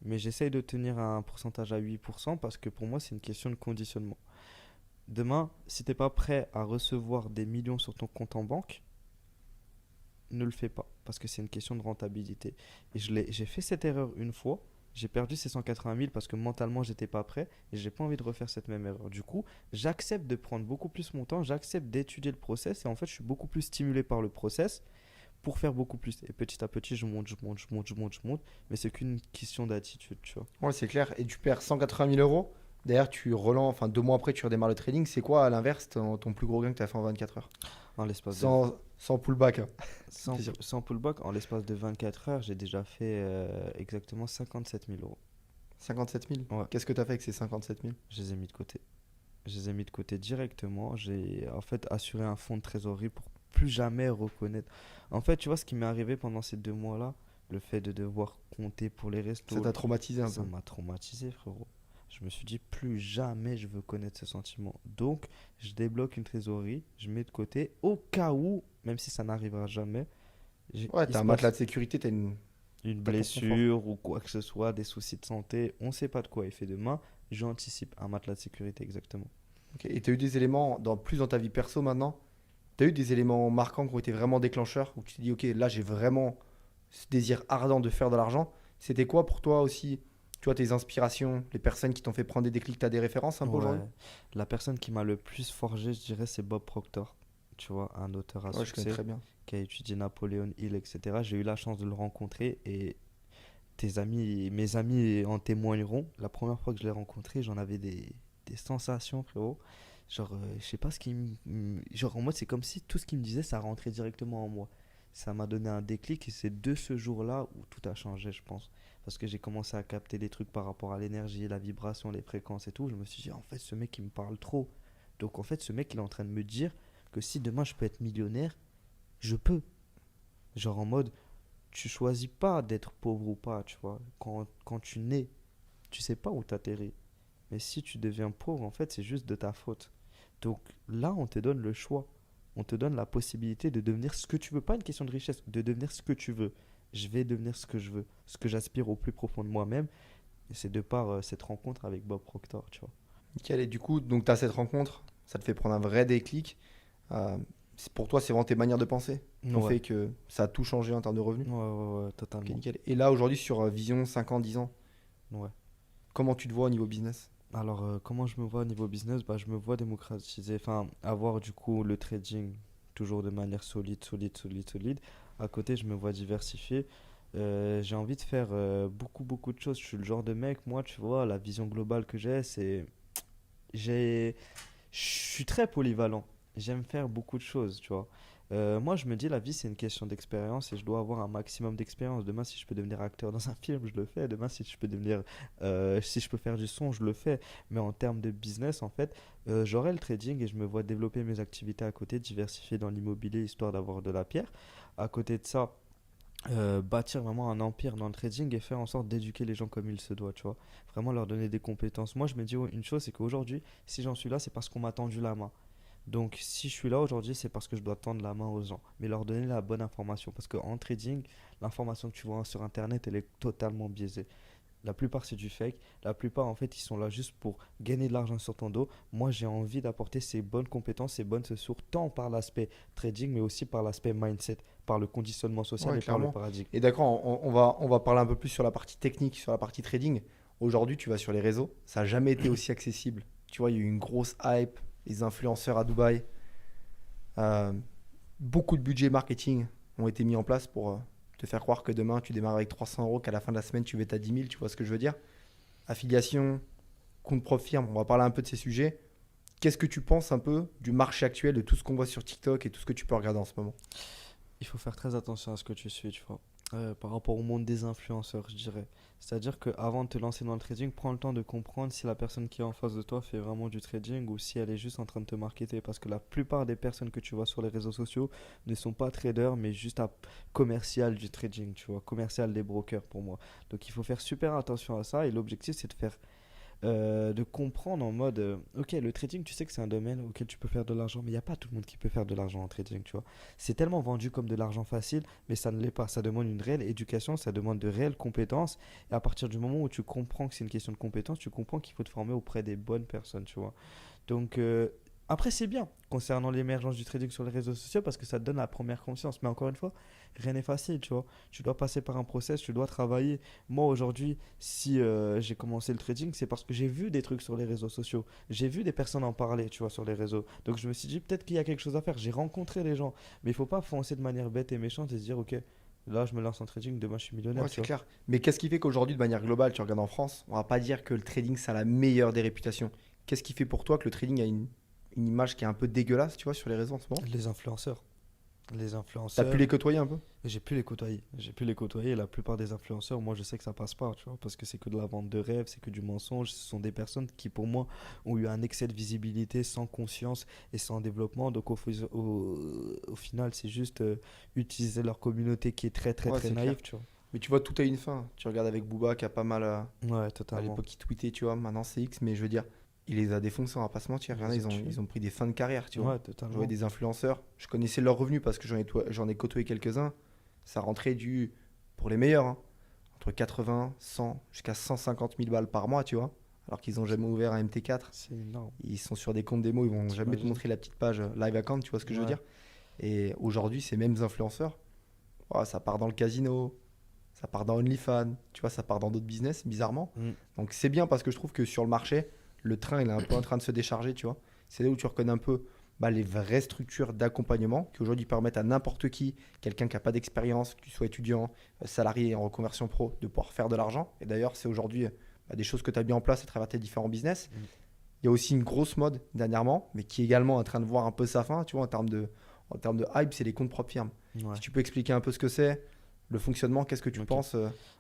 Mais j'essaye de tenir un pourcentage à 8% parce que pour moi, c'est une question de conditionnement. Demain, si tu n'es pas prêt à recevoir des millions sur ton compte en banque, ne le fais pas parce que c'est une question de rentabilité. Et j'ai fait cette erreur une fois. J'ai perdu ces 180 000 parce que mentalement, j'étais pas prêt et j'ai pas envie de refaire cette même erreur. Du coup, j'accepte de prendre beaucoup plus mon temps, j'accepte d'étudier le process et en fait, je suis beaucoup plus stimulé par le process pour faire beaucoup plus. Et petit à petit, je monte, je monte, je monte, je monte, je monte. Mais c'est qu'une question d'attitude, tu vois. Ouais, c'est clair. Et tu perds 180 000 euros. Derrière, tu relances, enfin 2 mois après, tu redémarres le trading. C'est quoi, à l'inverse, ton plus gros gain que tu as fait en 24 heures? En l'espace de Sans pullback, hein. sans, C'est sûr. sans pullback, en l'espace de 24 heures, j'ai déjà fait exactement 57 000 euros. 57 000. Ouais, Qu'est-ce que tu as fait avec ces 57 000? je les ai mis de côté. Je les ai mis de côté directement. J'ai en fait assuré un fonds de trésorerie pour plus jamais reconnaître. En fait, tu vois ce qui m'est arrivé pendant ces 2 mois-là, le fait de devoir compter pour les Ça restos, t'a traumatisé un ça peu. m'a traumatisé, frérot. Je me suis dit, plus jamais je veux connaître ce sentiment. Donc, je débloque une trésorerie, je mets de côté, au cas où, même si ça n'arrivera jamais, Ouais, il t'as se un matelas passe de sécurité, une t'as ton confort. blessure ou quoi que ce soit, des soucis de santé, on ne sait pas de quoi il fait demain. J'anticipe un matelas de sécurité, exactement. Ok. Et tu as eu des éléments, plus dans ta vie perso maintenant, tu as eu des éléments marquants qui ont été vraiment déclencheurs, où tu te dis, ok, là j'ai vraiment ce désir ardent de faire de l'argent. C'était quoi pour toi aussi, tu vois, tes inspirations, les personnes qui t'ont fait prendre des déclics, tu as des références un peu aujourd'hui? Ouais, la personne qui m'a le plus forgé, je dirais, c'est Bob Proctor. Tu vois, un auteur à Ouais, je connais succès très bien. qui a étudié Napoléon Hill, etc. J'ai eu la chance de le rencontrer et mes amis en témoigneront. La première fois que je l'ai rencontré, j'en avais des sensations, frérot. Genre, je sais pas ce qui genre, en mode, c'est comme si tout ce qu'il me disait, ça rentrait directement en moi. Ça m'a donné un déclic et c'est de ce jour-là où tout a changé, je pense. Parce que j'ai commencé à capter des trucs par rapport à l'énergie, la vibration, les fréquences et tout. Je me suis dit, en fait, ce mec, il me parle trop. Donc, en fait, ce mec, il est en train de me dire que si demain je peux être millionnaire, je peux. Genre, en mode, tu choisis pas d'être pauvre ou pas, tu vois. Quand tu nais, tu sais pas où t'atterris. Mais si tu deviens pauvre, en fait, c'est juste de ta faute. Donc là, on te donne le choix. On te donne la possibilité de devenir ce que tu veux. Pas une question de richesse, de devenir ce que tu veux. Je vais devenir ce que je veux, ce que j'aspire au plus profond de moi-même. Et c'est de par cette rencontre avec Bob Proctor, tu vois. Nickel. Et du coup, donc tu as cette rencontre, ça te fait prendre un vrai déclic. Pour toi, c'est vraiment tes manières de penser qui ont Ouais, fait que ça a tout changé en termes de revenus. ouais, ouais, ouais, Ok, totalement. nickel. Et là, aujourd'hui, sur vision 5 ans, 10 ans, Ouais. comment tu te vois au niveau business? Alors, comment je me vois au niveau business? Bah, je me vois démocratiser, enfin, avoir du coup le trading toujours de manière solide, solide, solide, solide. À côté, je me vois diversifier. J'ai envie de faire beaucoup, beaucoup de choses. Je suis le genre de mec, moi, tu vois, la vision globale que j'ai, c'est. J'ai je suis très polyvalent. J'aime faire beaucoup de choses, tu vois. Moi, je me dis, la vie, c'est une question d'expérience et je dois avoir un maximum d'expérience. Demain, si je peux devenir acteur dans un film, je le fais. Demain, si je peux devenir, si je peux faire du son, je le fais. Mais en termes de business, en fait, j'aurai le trading et je me vois développer mes activités à côté, diversifier dans l'immobilier histoire d'avoir de la pierre. À côté de ça, bâtir vraiment un empire dans le trading et faire en sorte d'éduquer les gens comme il se doit, tu vois. Vraiment leur donner des compétences. Moi, je me dis une chose, c'est qu'aujourd'hui, si j'en suis là, c'est parce qu'on m'a tendu la main. Donc, si je suis là aujourd'hui, c'est parce que je dois tendre la main aux gens, mais leur donner la bonne information. Parce qu'en trading, l'information que tu vois sur Internet, elle est totalement biaisée. La plupart, c'est du fake. La plupart, en fait, ils sont là juste pour gagner de l'argent sur ton dos. Moi, j'ai envie d'apporter ces bonnes compétences, ces bonnes ressources, tant par l'aspect trading, mais aussi par l'aspect mindset, par le conditionnement social Ouais, et par le clairement. paradigme. Et d'accord, on va parler un peu plus sur la partie technique, sur la partie trading. Aujourd'hui, tu vas sur les réseaux, ça n'a jamais été aussi accessible. Tu vois, il y a eu une grosse hype, les influenceurs à Dubaï, euh, beaucoup de budgets marketing ont été mis en place pour te faire croire que demain, tu démarres avec 300 euros, qu'à la fin de la semaine, tu vas être à 10 000, tu vois ce que je veux dire? Affiliation, compte prof firme, on va parler un peu de ces sujets. Qu'est-ce que tu penses un peu du marché actuel, de tout ce qu'on voit sur TikTok et tout ce que tu peux regarder en ce moment? Il faut faire très attention à ce que tu suis, tu vois. Par rapport au monde des influenceurs, je dirais. C'est-à-dire qu'avant de te lancer dans le trading, prends le temps de comprendre si la personne qui est en face de toi fait vraiment du trading ou si elle est juste en train de te marketer. Parce que la plupart des personnes que tu vois sur les réseaux sociaux ne sont pas traders, mais juste commercial du trading, tu vois, commercial des brokers pour moi. Donc il faut faire super attention à ça et l'objectif c'est de faire de comprendre en mode ok, le trading, tu sais que c'est un domaine auquel tu peux faire de l'argent, mais il n'y a pas tout le monde qui peut faire de l'argent en trading, tu vois. C'est tellement vendu comme de l'argent facile, mais ça ne l'est pas. Ça demande une réelle éducation, ça demande de réelles compétences. Et à partir du moment où tu comprends que c'est une question de compétences, tu comprends qu'il faut te former auprès des bonnes personnes, tu vois. Donc, Après, c'est bien concernant l'émergence du trading sur les réseaux sociaux parce que ça te donne la première confiance. Mais encore une fois, rien n'est facile, tu vois. Tu dois passer par un process, tu dois travailler. Moi, aujourd'hui, si j'ai commencé le trading, c'est parce que j'ai vu des trucs sur les réseaux sociaux. J'ai vu des personnes en parler, tu vois, sur les réseaux. Donc, je me suis dit, peut-être qu'il y a quelque chose à faire. J'ai rencontré les gens. Mais il faut pas foncer de manière bête et méchante et se dire, ok, là, je me lance en trading, demain, je suis millionnaire, Ouais, tu c'est vois. clair. Mais qu'est-ce qui fait qu'aujourd'hui, de manière globale, tu regardes en France, on va pas dire que le trading, ça a la meilleure des réputations. Qu'est-ce qui fait pour toi que le trading a une image qui est un peu dégueulasse, tu vois, sur les réseaux en ce moment? Les influenceurs. Les T'as pu influenceurs. les côtoyer un peu? J'ai pu les côtoyer. J'ai pu les côtoyer. La plupart des influenceurs, moi, je sais que ça passe pas, tu vois, parce que c'est que de la vente de rêves, c'est que du mensonge. Ce sont des personnes qui, pour moi, ont eu un excès de visibilité sans conscience et sans développement. Donc, au final, c'est juste utiliser leur communauté qui est très, très, Ouais, très c'est clair. naïve, tu vois. Mais tu vois, tout a une fin. Tu regardes avec Booba qui a pas mal. Ouais, À totalement. l'époque, il tweetait, tu vois, maintenant c'est X, mais je veux dire, il les a défoncés, on va pas se mentir. On Il y en a, les a tués. ils ont pris des fins de carrière, tu vois. Ouais, Je voyais totalement. des influenceurs, je connaissais leurs revenus parce que j'en ai côtoyé quelques-uns. Ça rentrait pour les meilleurs, hein, entre 80, 100, jusqu'à 150 000 balles par mois, tu vois. Alors qu'ils ont jamais ouvert un MT4. C'est énorme. Ils sont sur des comptes démo, ils vont jamais te T'imagines? montrer la petite page live account, tu vois ce que je veux Ouais. dire. Et aujourd'hui, ces mêmes influenceurs, oh, ça part dans le casino, ça part dans OnlyFans, tu vois, ça part dans d'autres business, bizarrement. Mm. Donc c'est bien parce que je trouve que sur le marché, le train, il est un peu en train de se décharger, tu vois. C'est là où tu reconnais un peu les vraies structures d'accompagnement qui aujourd'hui permettent à n'importe qui, quelqu'un qui n'a pas d'expérience, que tu sois étudiant, salarié en reconversion pro, de pouvoir faire de l'argent. Et d'ailleurs, c'est aujourd'hui des choses que tu as mis en place à travers tes différents business. Mm. Il y a aussi une grosse mode dernièrement, mais qui est également en train de voir un peu sa fin, tu vois, en termes de hype, c'est les comptes propres firmes. Ouais. Si tu peux expliquer un peu ce que c'est, le fonctionnement, qu'est-ce que tu Ok. penses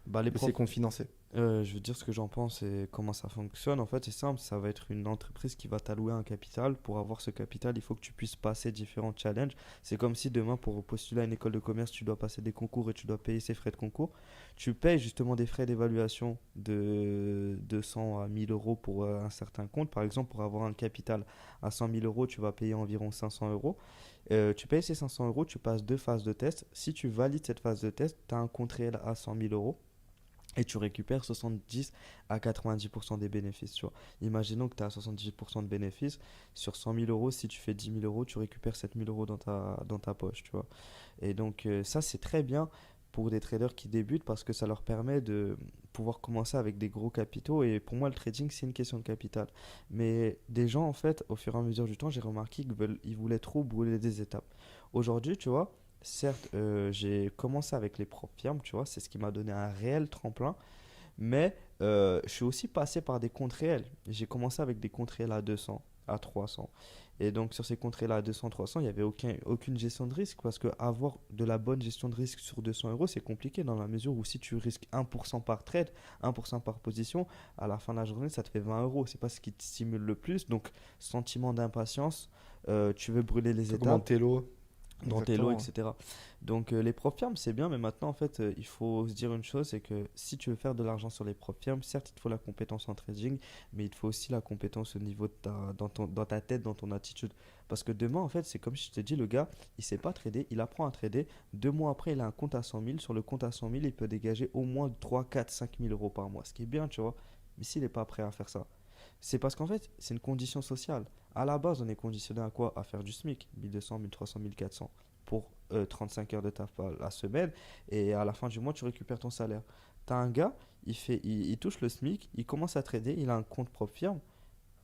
Bah, les de ces profs. comptes financés? Je veux dire ce que j'en pense et comment ça fonctionne. En fait, c'est simple, ça va être une entreprise qui va t'allouer un capital. Pour avoir ce capital, il faut que tu puisses passer différents challenges. C'est comme si demain, pour postuler à une école de commerce, tu dois passer des concours et tu dois payer ces frais de concours. Tu payes justement des frais d'évaluation de 200 à 1000 euros pour un certain compte. Par exemple, pour avoir un capital à 100 000 euros, tu vas payer environ 500 euros. Tu payes ces 500 euros, tu passes deux phases de test. Si tu valides cette phase de test, tu as un compte réel à 100 000 euros et tu récupères 70 à 90% des bénéfices, tu vois. Imaginons que tu as 70% de bénéfices. Sur 100 000 euros, si tu fais 10 000 euros, tu récupères 7 000 euros dans ta poche, tu vois. Et donc, ça, c'est très bien pour des traders qui débutent parce que ça leur permet de pouvoir commencer avec des gros capitaux. Et pour moi, le trading, c'est une question de capital. Mais des gens, en fait, au fur et à mesure du temps, j'ai remarqué qu'ils voulaient trop brûler des étapes. Aujourd'hui, tu vois, certes, j'ai commencé avec les propres firmes, tu vois, c'est ce qui m'a donné un réel tremplin, mais je suis aussi passé par des comptes réels. J'ai commencé avec des comptes réels à 200, à 300. Et donc sur ces comptes réels à 200, 300, il n'y avait aucune gestion de risque parce que avoir de la bonne gestion de risque sur 200 euros, c'est compliqué dans la mesure où si tu risques 1% par trade, 1% par position, à la fin de la journée, ça te fait 20 euros. C'est pas ce qui te stimule le plus. Donc, sentiment d'impatience, tu veux brûler les Tout comme en étapes télo. dans tes lots, Exactement. etc. Donc les propres firmes, c'est bien, mais maintenant, en fait, il faut se dire une chose, c'est que si tu veux faire de l'argent sur les propres firmes, certes, il te faut la compétence en trading, mais il te faut aussi la compétence au niveau de dans ta tête, dans ton attitude. Parce que demain, en fait, c'est comme si je te dis, le gars, il sait pas trader, il apprend à trader, 2 mois après, il a un compte à 100 000, sur le compte à 100 000, il peut dégager au moins 3 4 5 000 euros par mois, ce qui est bien, tu vois. Mais s'il n'est pas prêt à faire ça, c'est parce qu'en fait, c'est une condition sociale. À la base, on est conditionné à quoi? À faire du SMIC, 1200, 1300, 1400 pour 35 heures de taf à la semaine et à la fin du mois, tu récupères ton salaire. Tu as un gars, il touche le SMIC, il commence à trader, il a un compte propre firme.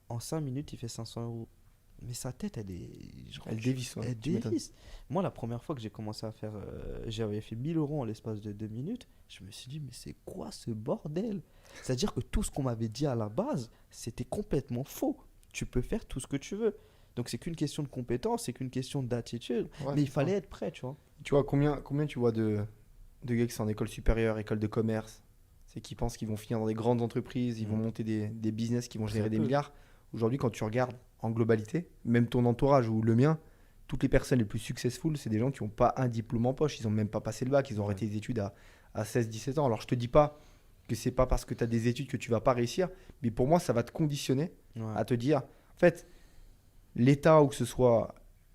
En 5 minutes, il fait 500 euros. Mais sa tête, elle est. Genre, Elle dévisse, ouais, elle tu m'étonnes. dévisse. Moi, la première fois que j'ai commencé à faire. J'avais fait 1000 euros en l'espace de 2 minutes. Je me suis dit, mais c'est quoi ce bordel? C'est-à-dire que tout ce qu'on m'avait dit à la base, c'était complètement faux. Tu peux faire tout ce que tu veux. Donc, c'est qu'une question de compétence, c'est qu'une question d'attitude. Ouais, Mais il c'est ça. fallait être prêt, tu vois. Tu vois, combien tu vois de gars qui sont en école supérieure, école de commerce, c'est qui pensent qu'ils vont finir dans des grandes entreprises, ils vont Mm. monter des business qui vont Très générer des peu. milliards. Aujourd'hui, quand tu regardes en globalité, même ton entourage ou le mien, toutes les personnes les plus successful, c'est des gens qui n'ont pas un diplôme en poche, ils n'ont même pas passé le bac, ils ont Ouais. arrêté les études à 16-17 ans. Alors je te dis pas que c'est pas parce que tu as des études que tu vas pas réussir, mais pour moi, ça va te conditionner Ouais. à te dire, en fait, l'État ou que ce soit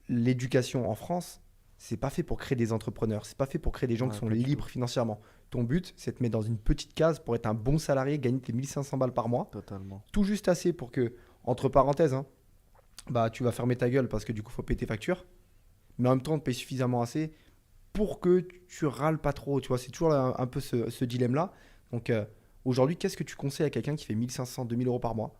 l'éducation en France, c'est pas fait pour créer des entrepreneurs, c'est pas fait pour créer des gens qui Ouais, sont pas du tout. libres financièrement. Ton but, c'est de te mettre dans une petite case pour être un bon salarié, gagner tes 1500 balles par mois, Totalement. tout juste assez pour que, entre parenthèses, hein, bah, tu vas fermer ta gueule parce que du coup, il faut payer tes factures. Mais en même temps, on te paye suffisamment assez pour que tu râles pas trop. Tu vois, c'est toujours un peu ce dilemme-là. Donc, aujourd'hui, qu'est-ce que tu conseilles à quelqu'un qui fait 1500, 2000 euros par mois?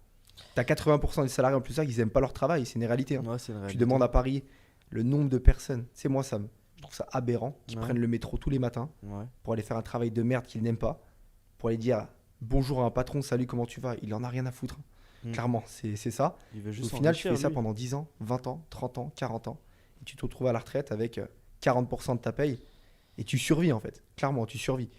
Tu as 80% des salariés en plus, ça, ils n'aiment pas leur travail. C'est une réalité, hein. Ouais, c'est une Tu réalité. demandes à Paris le nombre de personnes. C'est moi, ça, je trouve ça aberrant, qui Ouais, prennent le métro tous les matins ouais. pour aller faire un travail de merde qu'ils n'aiment pas, pour aller dire bonjour à un patron, salut, comment tu vas? Il en a rien à foutre. Mm. Clairement, c'est ça. Il veut Et au juste final, tu s'enrichir, fais ça lui. pendant 10 ans, 20 ans, 30 ans, 40 ans. Et tu te retrouves à la retraite avec 40% de ta paye. Et tu survis en fait. Clairement, tu survis.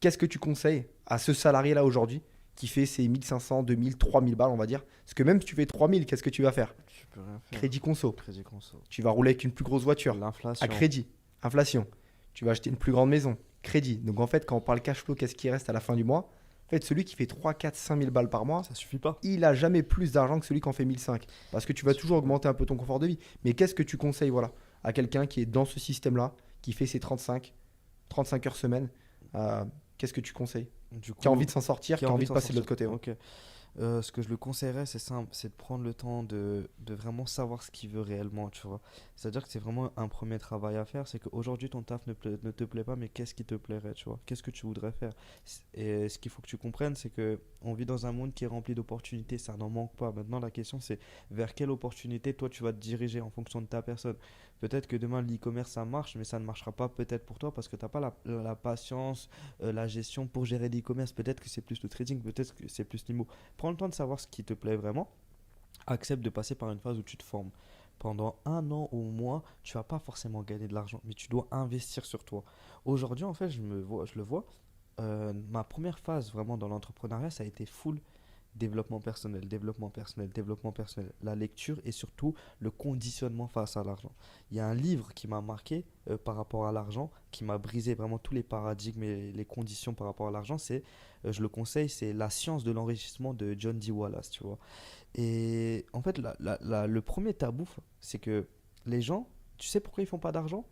Qu'est-ce que tu conseilles à ce salarié-là aujourd'hui qui fait ses 1500, 2000, 3000 balles, on va dire? Parce que même si tu fais 3000, qu'est-ce que tu vas faire? Tu peux rien faire. Crédit conso. Crédit conso. Tu vas rouler avec une plus grosse voiture. L'inflation. À crédit. Inflation. Tu vas acheter une plus grande maison. Crédit. Donc en fait, quand on parle cash flow, qu'est-ce qui reste à la fin du mois? En fait, celui qui fait 3, 4, 5000 balles par mois, Ça suffit pas. il a jamais plus d'argent que celui qui en fait 1005. Parce que tu vas toujours augmenter un peu ton confort de vie. Mais qu'est-ce que tu conseilles, voilà, à quelqu'un qui est dans ce système-là, qui fait ses 35 heures semaine? Qu'est-ce que tu conseilles? Du Qui a coup, envie de s'en sortir, qui a envie de s'en passer de l'autre sortir. côté, ouais. Ok. Ce que je le conseillerais, c'est simple, c'est de prendre le temps de vraiment savoir ce qu'il veut réellement, tu vois. C'est-à-dire que c'est vraiment un premier travail à faire, c'est qu'aujourd'hui ton taf ne te plaît pas, mais qu'est-ce qui te plairait, tu vois? Qu'est-ce que tu voudrais faire? Et ce qu'il faut que tu comprennes, c'est que on vit dans un monde qui est rempli d'opportunités, ça n'en manque pas. Maintenant, la question c'est vers quelle opportunité toi tu vas te diriger en fonction de ta personne. Peut-être que demain l'e-commerce ça marche, mais ça ne marchera pas peut-être pour toi parce que tu n'as pas la patience, la gestion pour gérer l'e-commerce. Peut-être que c'est plus le trading, peut-être que c'est plus l'IMO. Prends le temps de savoir ce qui te plaît vraiment. Accepte de passer par une phase où tu te formes. Pendant un an ou moins, tu vas pas forcément gagner de l'argent, mais tu dois investir sur toi. Aujourd'hui, en fait, je le vois. Ma première phase vraiment dans l'entrepreneuriat, ça a été full développement personnel, développement personnel, développement personnel, la lecture et surtout le conditionnement face à l'argent. Il y a un livre qui m'a marqué par rapport à l'argent, qui m'a brisé vraiment tous les paradigmes et les conditions par rapport à l'argent. Je le conseille, c'est La science de l'enrichissement de John D. Wallace, tu vois. Et en fait, le premier tabou, c'est que les gens, tu sais pourquoi ils font pas d'argent?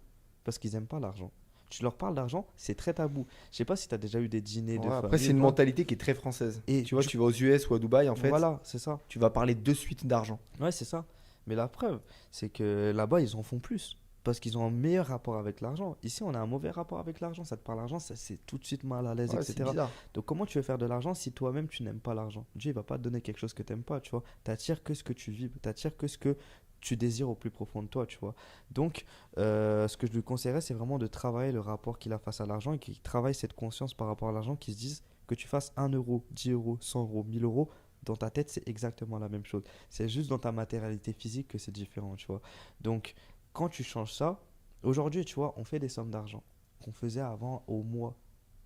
Parce qu'ils aiment pas l'argent. Tu leur parles d'argent, c'est très tabou. Je sais pas si tu as déjà eu des dîners de Ouais, après, famille c'est ou une pas. mentalité qui est très française. Et Tu vois, tu vas aux US ou à Dubaï, en fait, voilà, c'est ça. tu vas parler de suite d'argent. Ouais, c'est ça. Mais la preuve, c'est que là-bas, ils en font plus. Parce qu'ils ont un meilleur rapport avec l'argent. Ici, on a un mauvais rapport avec l'argent. Ça te parle d'argent, ça c'est tout de suite mal à l'aise, Ouais, c'est etc. bizarre. Donc, comment tu veux faire de l'argent si toi-même tu n'aimes pas l'argent? Dieu, il va pas te donner quelque chose que tu n'aimes pas, tu vois. T'attires que ce que tu vis, t'attires que ce que tu désires au plus profond de toi, tu vois. Donc, ce que je lui conseillerais, c'est vraiment de travailler le rapport qu'il a face à l'argent et qu'il travaille cette conscience par rapport à l'argent, qu'il se dise que tu fasses 1 euro, 10 euros, 100 euros, 1000 euros. Dans ta tête, c'est exactement la même chose. C'est juste dans ta matérialité physique que c'est différent, tu vois. Donc, quand tu changes ça, aujourd'hui, tu vois, on fait des sommes d'argent qu'on faisait avant au mois.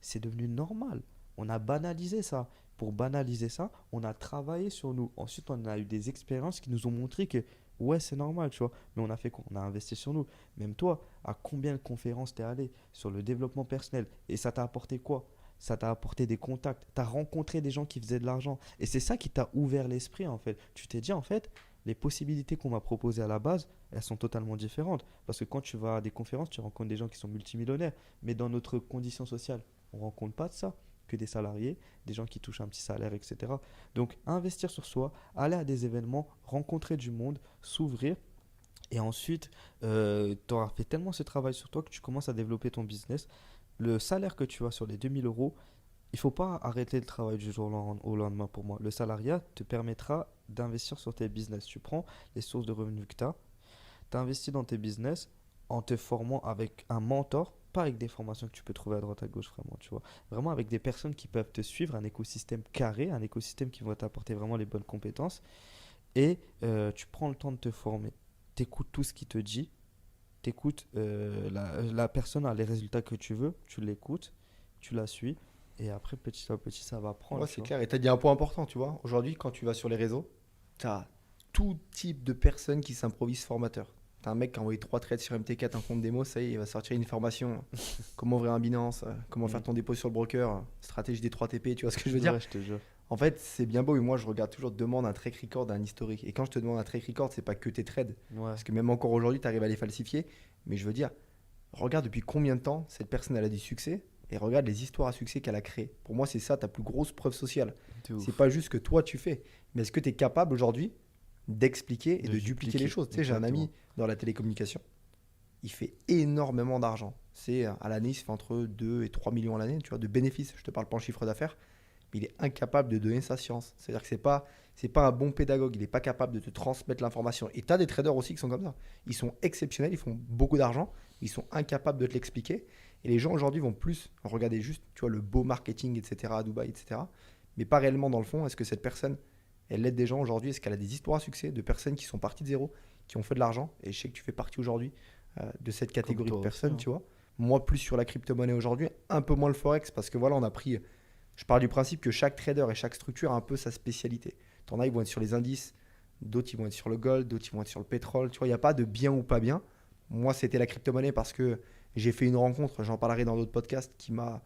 C'est devenu normal. On a banalisé ça. Pour banaliser ça, on a travaillé sur nous. Ensuite, on a eu des expériences qui nous ont montré que, ouais, c'est normal, tu vois. Mais on a fait quoi? On a investi sur nous. Même toi, à combien de conférences t'es allé sur le développement personnel? Et ça t'a apporté quoi? Ça t'a apporté des contacts. Tu as rencontré des gens qui faisaient de l'argent. Et c'est ça qui t'a ouvert l'esprit, en fait. Tu t'es dit, en fait, les possibilités qu'on m'a proposées à la base, elles sont totalement différentes. Parce que quand tu vas à des conférences, tu rencontres des gens qui sont multimillionnaires. Mais dans notre condition sociale, on ne rencontre pas de ça. Que des salariés, des gens qui touchent un petit salaire, etc. Donc, investir sur soi, aller à des événements, rencontrer du monde, s'ouvrir. Et ensuite, tu auras fait tellement ce travail sur toi que tu commences à développer ton business. Le salaire que tu as sur les 2000 euros, il ne faut pas arrêter le travail du jour au lendemain pour moi. Le salariat te permettra d'investir sur tes business. Tu prends les sources de revenus que tu as, tu investis dans tes business en te formant avec un mentor, pas avec des formations que tu peux trouver à droite à gauche, vraiment, tu vois. Vraiment avec des personnes qui peuvent te suivre, un écosystème carré, un écosystème qui va t'apporter vraiment les bonnes compétences. Et tu prends le temps de te former. Tu écoutes tout ce qu'il te dit. Tu écoutes la personne a les résultats que tu veux, tu l'écoutes, tu la suis. Et après, petit à petit, ça va prendre, Ouais, tu c'est vois. clair. Et tu as dit un point important, tu vois. Aujourd'hui, quand tu vas sur les réseaux, tu as tout type de personnes qui s'improvisent formateurs. Tu as un mec qui a envoyé 3 trades sur MT4 en compte démo, ça y est, il va sortir une formation. Comment ouvrir un Binance, comment faire Mm. ton dépôt sur le broker, stratégie des 3 TP, tu vois ce que je veux dire? Ouais, je te jure. En fait, c'est bien beau, mais moi, je regarde toujours, demande un track record, un historique. Et quand je te demande un track record, c'est pas que tes trades. Ouais. Parce que même encore aujourd'hui, tu arrives à les falsifier. Mais je veux dire, regarde depuis combien de temps cette personne elle a du succès et regarde les histoires à succès qu'elle a créées. Pour moi, c'est ça ta plus grosse preuve sociale. De C'est ouf. pas juste ce que toi tu fais, mais est-ce que tu es capable aujourd'hui, d'expliquer et De de dupliquer les dupliquer, choses. Tu sais, j'ai un exactement. ami dans la télécommunication, il fait énormément d'argent. C'est à l'année, il se fait entre 2 et 3 millions à l'année, tu vois, de bénéfices. Je te parle pas en chiffre d'affaires, mais il est incapable de donner sa science. C'est-à-dire que c'est pas un bon pédagogue, il n'est pas capable de te transmettre l'information. Et tu as des traders aussi qui sont comme ça. Ils sont exceptionnels, ils font beaucoup d'argent, ils sont incapables de te l'expliquer. Et les gens aujourd'hui vont plus regarder juste, tu vois, le beau marketing, etc., à Dubaï, etc., mais pas réellement dans le fond. Est-ce que cette personne, elle aide des gens aujourd'hui? Est-ce qu'elle a des histoires à succès de personnes qui sont parties de zéro, qui ont fait de l'argent? Et je sais que tu fais partie aujourd'hui de cette Comme catégorie de toi aussi, personnes, hein. tu vois. Moi, plus sur la crypto-monnaie aujourd'hui, un peu moins le forex, parce que voilà, on a pris. Je pars du principe que chaque trader et chaque structure a un peu sa spécialité. T'en as, ils vont être sur les indices, d'autres, ils vont être sur le gold, d'autres, ils vont être sur le pétrole. Tu vois, il n'y a pas de bien ou pas bien. Moi, c'était la crypto-monnaie parce que j'ai fait une rencontre, j'en parlerai dans d'autres podcasts, qui m'a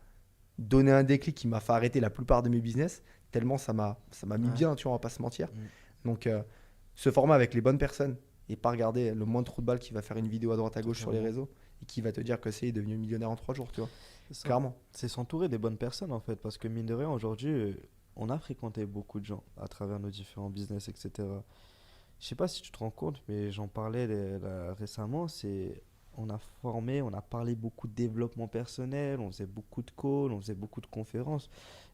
donné un déclic, qui m'a fait arrêter la plupart de mes business, tellement ça m'a mis Ouais. bien, tu vois, on va pas se mentir. Mm. Donc, ce format avec les bonnes personnes et pas regarder le moins de trou de balle qui va faire une vidéo à droite à gauche sur les Totalement. réseaux et qui va te dire que c'est devenu millionnaire en 3 jours, tu vois. C'est ça. Clairement. C'est s'entourer des bonnes personnes en fait, parce que mine de rien, aujourd'hui, on a fréquenté beaucoup de gens à travers nos différents business, etc. Je sais pas si tu te rends compte, mais j'en parlais là, récemment, on a formé, on a parlé beaucoup de développement personnel, on faisait beaucoup de calls, on faisait beaucoup de conférences,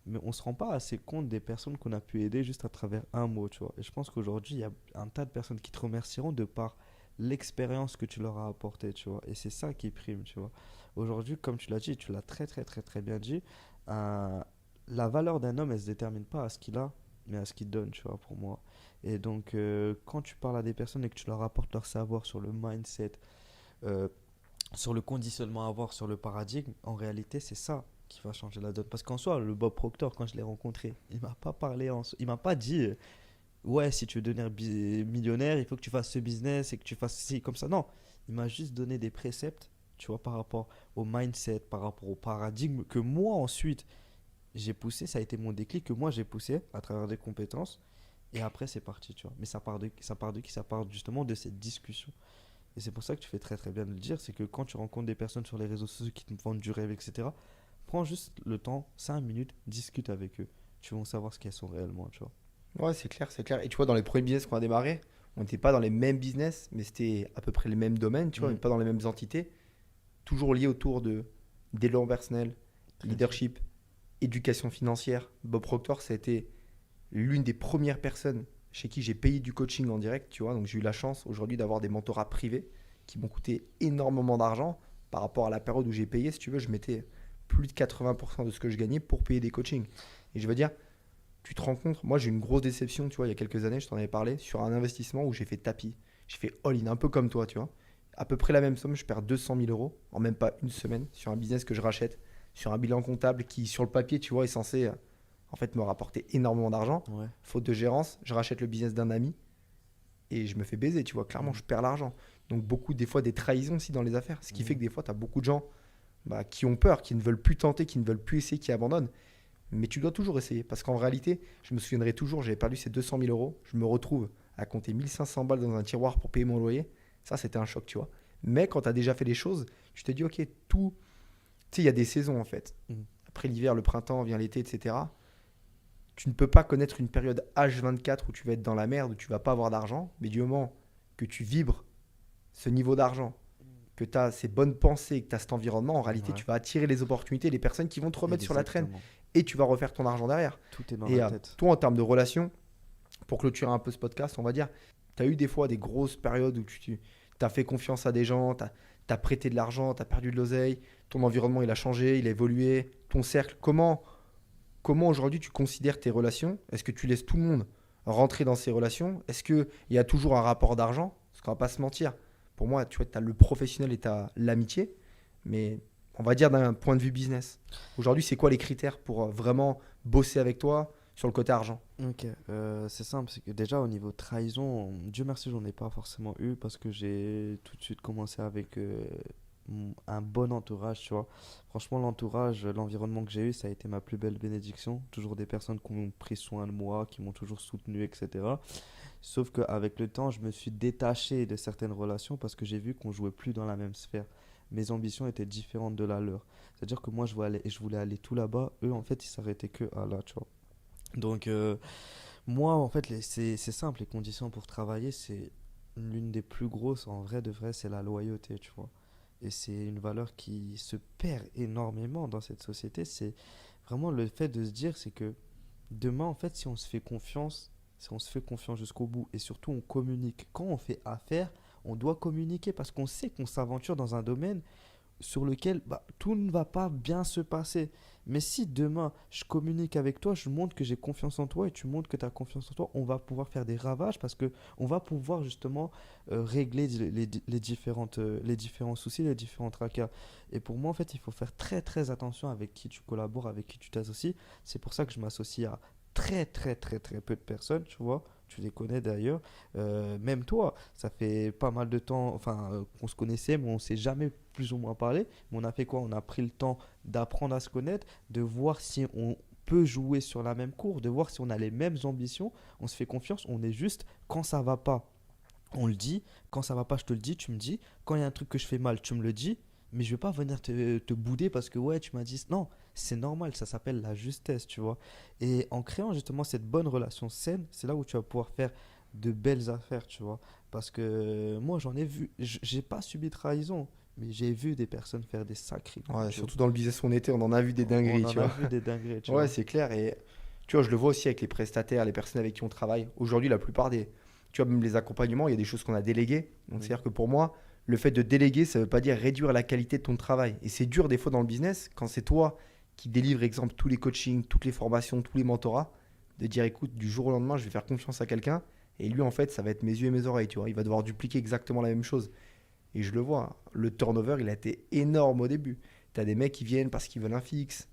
mais on se rend pas assez compte des personnes qu'on a pu aider juste à travers un mot, tu vois. Et je pense qu'aujourd'hui, il y a un tas de personnes qui te remercieront de par l'expérience que tu leur as apportée, tu vois. Et c'est ça qui prime, tu vois. Aujourd'hui, comme tu l'as dit, tu l'as très très très très bien dit, euh, la valeur d'un homme, elle se détermine pas à ce qu'il a, mais à ce qu'il donne, tu vois, pour moi. Et donc, quand tu parles à des personnes et que tu leur apportes leur savoir sur le mindset, euh, sur le conditionnement à avoir, sur le paradigme, en réalité, c'est ça qui va changer la donne. Parce qu'en soi, le Bob Proctor, quand je l'ai rencontré, il m'a pas parlé, il m'a pas dit, ouais, si tu veux devenir millionnaire, il faut que tu fasses ce business et que tu fasses ci, comme ça. Non, il m'a juste donné des préceptes, tu vois, par rapport au mindset, par rapport au paradigme, que moi, ensuite, j'ai poussé, ça a été mon déclic, que moi, j'ai poussé à travers des compétences. Et après, c'est parti, tu vois. Mais ça part de qui? Ça part justement de cette discussion. Et c'est pour ça que tu fais très très bien de le dire, c'est que quand tu rencontres des personnes sur les réseaux sociaux qui te vendent du rêve, etc., prends juste le temps, 5 minutes, discute avec eux. Tu vas savoir ce qu'elles sont réellement, tu vois. Ouais, c'est clair, c'est clair. Et tu vois, dans les premiers business qu'on a démarré, on n'était pas dans les mêmes business, mais c'était à peu près les mêmes domaines, tu vois, mais Mm. pas dans les mêmes entités. Toujours liés autour de développement personnel, Très vrai. leadership, éducation financière. Bob Proctor, ça a été l'une des premières personnes chez qui j'ai payé du coaching en direct, tu vois. Donc j'ai eu la chance aujourd'hui d'avoir des mentorats privés qui m'ont coûté énormément d'argent par rapport à la période où j'ai payé. Si tu veux, je mettais plus de 80% de ce que je gagnais pour payer des coachings. Et je veux dire, tu te rends compte, moi j'ai eu une grosse déception, tu vois, il y a quelques années, je t'en avais parlé, sur un investissement où j'ai fait tapis. J'ai fait all-in, un peu comme toi, tu vois. À peu près la même somme, je perds 200 000 euros en même pas une semaine sur un business que je rachète, sur un bilan comptable qui, sur le papier, tu vois, est censé en fait me rapporter énormément d'argent. Ouais. Faute de gérance, je rachète le business d'un ami et je me fais baiser, tu vois. Clairement, Mm. je perds l'argent. Donc, beaucoup, des fois, des trahisons aussi dans les affaires. Ce qui fait Mm. que des fois, tu as beaucoup de gens qui ont peur, qui ne veulent plus tenter, qui ne veulent plus essayer, qui abandonnent. Mais tu dois toujours essayer. Parce qu'en réalité, je me souviendrai toujours, j'avais perdu ces 200 000 euros. Je me retrouve à compter 1500 balles dans un tiroir pour payer mon loyer. Ça, c'était un choc, tu vois. Mais quand tu as déjà fait les choses, tu te dis, ok, tout. Tu sais, il y a des saisons en fait. Mm. Après l'hiver, le printemps, vient l'été, etc. Tu ne peux pas connaître une période H24 où tu vas être dans la merde, où tu vas pas avoir d'argent. Mais du moment que tu vibres ce niveau d'argent, que tu as ces bonnes pensées, que tu as cet environnement, en réalité, Ouais. tu vas attirer les opportunités, les personnes qui vont te remettre sur la traîne Exactement. et tu vas refaire ton argent derrière. Tout est dans Et la tête. toi, en termes de relations, pour clôturer un peu ce podcast, on va dire, tu as eu des fois des grosses périodes où tu as fait confiance à des gens, tu as prêté de l'argent, tu as perdu de l'oseille, ton environnement il a changé, il a évolué, ton cercle. Comment aujourd'hui tu considères tes relations? Est-ce que tu laisses tout le monde rentrer dans ces relations? Est-ce qu'il y a toujours un rapport d'argent? Parce qu'on va pas se mentir. Pour moi, tu vois, tu as le professionnel et tu as l'amitié. Mais on va dire d'un point de vue business. Aujourd'hui, c'est quoi les critères pour vraiment bosser avec toi sur le côté argent? Ok, c'est simple, c'est que déjà au niveau trahison, Dieu merci, j'en ai pas forcément eu parce que j'ai tout de suite commencé avec un bon entourage, tu vois. Franchement, l'entourage, l'environnement que j'ai eu, ça a été ma plus belle bénédiction. Toujours des personnes qui ont pris soin de moi, qui m'ont toujours soutenu, etc. Sauf qu'avec le temps, je me suis détaché de certaines relations parce que j'ai vu qu'on jouait plus dans la même sphère. Mes ambitions étaient différentes de la leur. C'est-à-dire que moi, je voulais aller tout là-bas. Eux, en fait, ils s'arrêtaient que à là, tu vois. Donc, Moi, en fait, c'est simple, les conditions pour travailler, c'est l'une des plus grosses, en vrai de vrai, c'est la loyauté, tu vois. Et c'est une valeur qui se perd énormément dans cette société. C'est vraiment le fait de se dire, c'est que demain, en fait, si on se fait confiance, si on se fait confiance jusqu'au bout et surtout on communique. Quand on fait affaire, on doit communiquer parce qu'on sait qu'on s'aventure dans un domaine sur lequel tout ne va pas bien se passer. Mais si demain je communique avec toi, je montre que j'ai confiance en toi et tu montres que tu as confiance en toi, on va pouvoir faire des ravages parce que on va pouvoir justement régler les différents soucis, les différents tracas. Et pour moi, en fait, il faut faire très très attention avec qui tu collabores, avec qui tu t'associes. C'est pour ça que je m'associe à très très très très peu de personnes, tu vois. Tu les connais d'ailleurs. Même toi, ça fait pas mal de temps qu'on se connaissait, mais on s'est jamais plus ou moins parlé. Mais on a fait quoi? On a pris le temps d'apprendre à se connaître, de voir si on peut jouer sur la même cour, de voir si on a les mêmes ambitions. On se fait confiance, on est juste quand ça va pas, on le dit. Quand ça va pas, je te le dis, tu me dis. Quand il y a un truc que je fais mal, tu me le dis. Mais je vais pas venir te bouder parce que ouais, tu m'as dit. Non, c'est normal, ça s'appelle la justesse, tu vois. Et en créant justement cette bonne relation saine, c'est là où tu vas pouvoir faire de belles affaires, tu vois. Parce que moi, j'en ai vu. J'ai pas subi de trahison, mais j'ai vu des personnes faire des sacrés coups, Ouais, tu vois. surtout dans le business où on était, on en a vu des On dingueries, en tu a vois. vu des dingueries, tu Ouais, vois. c'est clair. Et tu vois, je le vois aussi avec les prestataires, les personnes avec qui on travaille. Aujourd'hui, la plupart des. Tu vois, même les accompagnements, il y a des choses qu'on a déléguées. Donc, Mm. c'est-à-dire que pour moi, le fait de déléguer, ça ne veut pas dire réduire la qualité de ton travail. Et c'est dur des fois dans le business, quand c'est toi qui délivre, exemple, tous les coachings, toutes les formations, tous les mentorats, de dire, écoute, du jour au lendemain, je vais faire confiance à quelqu'un. Et lui, en fait, ça va être mes yeux et mes oreilles, tu vois. Il va devoir dupliquer exactement la même chose. Et je le vois, le turnover, il a été énorme au début. Tu as des mecs qui viennent parce qu'ils veulent un fixe,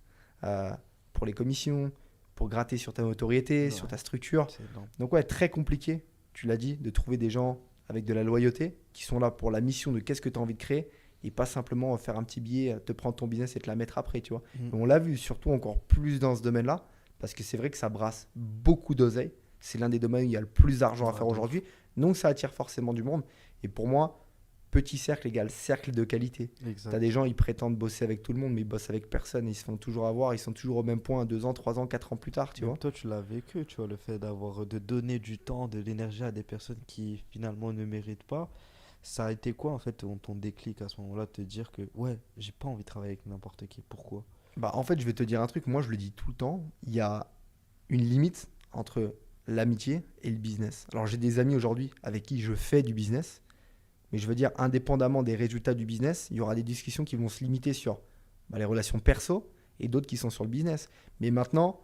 euh, pour les commissions, pour gratter sur ta notoriété, sur Ouais, ta structure. c'est énorme. Donc ouais, très compliqué, tu l'as dit, de trouver des gens avec de la loyauté, qui sont là pour la mission de qu'est-ce que tu as envie de créer, et pas simplement faire un petit billet, te prendre ton business et te la mettre après, tu vois. Mm. Et on l'a vu, surtout encore plus dans ce domaine-là, parce que c'est vrai que ça brasse beaucoup d'oseille. C'est l'un des domaines où il y a le plus d'argent à Ouais, faire de ouf. aujourd'hui. Donc ça attire forcément du monde. Et pour moi, petit cercle égale cercle de qualité. Tu as des Exact. gens, ils prétendent bosser avec tout le monde, mais ils bossent avec personne. Ils se font toujours avoir, ils sont toujours au même point 2 ans, 3 ans, 4 ans plus tard, tu Même vois. toi, tu l'as vécu, tu vois, le fait de donner du temps, de l'énergie à des personnes qui finalement ne méritent pas. Ça a été quoi en fait ton déclic à ce moment-là, de te dire que ouais, j'ai pas envie de travailler avec n'importe qui. Pourquoi? Bah, en fait, je vais te dire un truc, moi je le dis tout le temps, il y a une limite entre l'amitié et le business. Alors j'ai des amis aujourd'hui avec qui je fais du business, mais je veux dire, indépendamment des résultats du business, il y aura des discussions qui vont se limiter sur les relations perso et d'autres qui sont sur le business. Mais maintenant,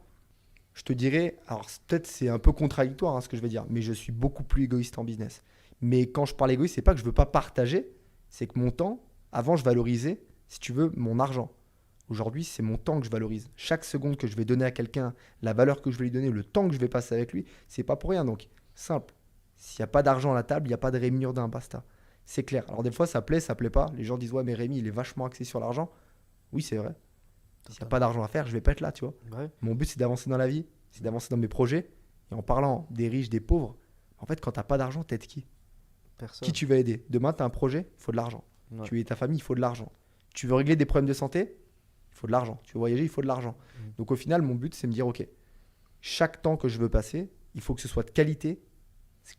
je te dirais, alors peut-être c'est un peu contradictoire ce que je vais dire, mais je suis beaucoup plus égoïste en business. Mais quand je parle égoïste, c'est pas que je veux pas partager, c'est que mon temps, avant je valorisais, si tu veux, mon argent. Aujourd'hui, c'est mon temps que je valorise. Chaque seconde que je vais donner à quelqu'un, la valeur que je vais lui donner, le temps que je vais passer avec lui, c'est pas pour rien. Donc, simple. S'il n'y a pas d'argent à la table, il n'y a pas de Rémi d'un basta. C'est clair. Alors, des fois, ça plaît pas. Les gens disent, ouais, mais Rémi, il est vachement axé sur l'argent. Oui, c'est vrai. S'il n'y a pas Totalement. d'argent à faire, je vais pas être là, tu vois. Ouais, Mon but, c'est d'avancer dans la vie, c'est d'avancer dans mes projets. Et en parlant des riches, des pauvres, en fait, quand tu n'as pas d'argent, t'aides qui? Qui personne. tu vas aider? Demain, tu as un projet, il faut de l'argent. Ouais. Tu veux aider ta famille, il faut de l'argent. Tu veux régler des problèmes de santé, il faut de l'argent. Tu veux voyager, il faut de l'argent. Mm. Donc au final, mon but, c'est de me dire, ok, chaque temps que je veux passer, il faut que ce soit de qualité,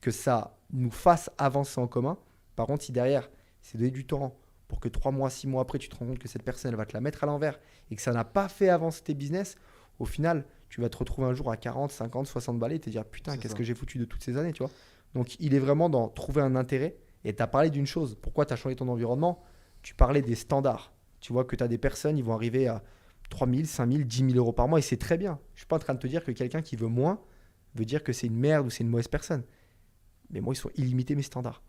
que ça nous fasse avancer en commun. Par contre, si derrière, c'est donner du temps pour que 3 mois, 6 mois après, tu te rends compte que cette personne, elle va te la mettre à l'envers et que ça n'a pas fait avancer tes business, au final, tu vas te retrouver un jour à 40, 50, 60 balais et te dire, putain, C'est qu'est-ce ça. que j'ai foutu de toutes ces années, tu vois. Donc il est vraiment dans trouver un intérêt. Et tu as parlé d'une chose, pourquoi tu as changé ton environnement? Tu parlais des standards. Tu vois que tu as des personnes, ils vont arriver à 3 000, 5 000, 10 000 euros par mois et c'est très bien. Je ne suis pas en train de te dire que quelqu'un qui veut moins veut dire que c'est une merde ou c'est une mauvaise personne. Mais moi, ils sont illimités mes standards.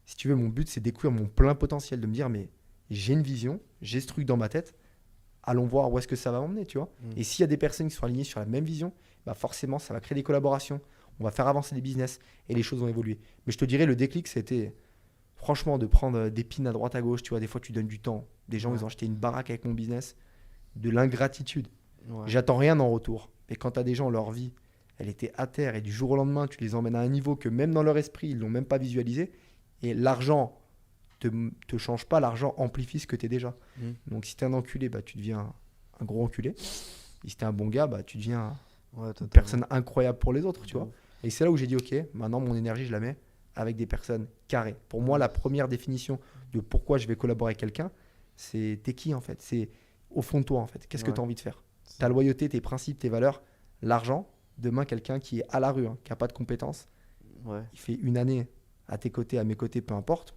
Si tu veux, mon but, c'est de découvrir mon plein potentiel, de me dire, mais j'ai une vision, j'ai ce truc dans ma tête, allons voir où est-ce que ça va m'emmener, tu vois. Mm. Et s'il y a des personnes qui sont alignées sur la même vision, bah forcément, ça va créer des collaborations, on va faire avancer des business et les choses vont évoluer. Mais je te dirais, le déclic, c'était franchement de prendre des pins à droite à gauche, tu vois, des fois, tu donnes du temps. Des gens, Ouais. ils ont acheté une baraque avec mon business, de l'ingratitude. Ouais. J'attends rien en retour. Et quand tu as des gens, leur vie, elle était à terre et du jour au lendemain, tu les emmènes à un niveau que même dans leur esprit, ils l'ont même pas visualisé. Et l'argent te change pas, l'argent amplifie ce que tu es déjà. Mm. Donc si tu es un enculé, bah, tu deviens un gros enculé. Et si tu es un bon gars, bah, tu deviens Ouais, une totalement. personne incroyable pour les autres, tu De vois. ouf. Et c'est là où j'ai dit, ok, maintenant mon énergie, je la mets avec des personnes carrées. Pour moi, la première définition de pourquoi je vais collaborer avec quelqu'un, c'est t'es qui en fait. C'est au fond de toi en fait. Qu'est-ce que Ouais. tu as envie de faire? Ta C'est- loyauté, tes principes, tes valeurs, l'argent. Demain, quelqu'un qui est à la rue, hein, qui n'a pas de compétences, Ouais. il fait une année à tes côtés, à mes côtés, peu importe.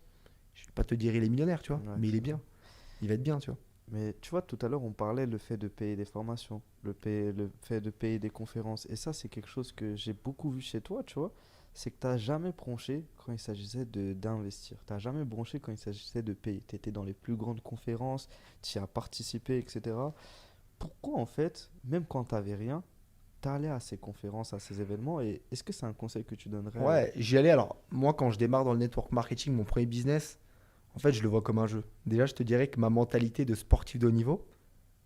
Je ne vais pas te dire il est millionnaire, tu vois, Ouais, mais il c'est est bien. Il va être bien, tu vois. Mais tu vois, tout à l'heure, on parlait le fait de payer des formations, le fait de payer des conférences. Et ça, c'est quelque chose que j'ai beaucoup vu chez toi, tu vois. C'est que tu n'as jamais bronché quand il s'agissait d'investir. Tu n'as jamais bronché quand il s'agissait de payer. Tu étais dans les plus grandes conférences, tu y as participé, etc. Pourquoi, en fait, même quand tu n'avais rien, tu allais à ces conférences, à ces événements? Et est-ce que c'est un conseil que tu donnerais Ouais, j'y allais. Alors, moi, quand je démarre dans le network marketing, mon premier business, en fait, je le vois comme un jeu. Déjà, je te dirais que ma mentalité de sportif de haut niveau,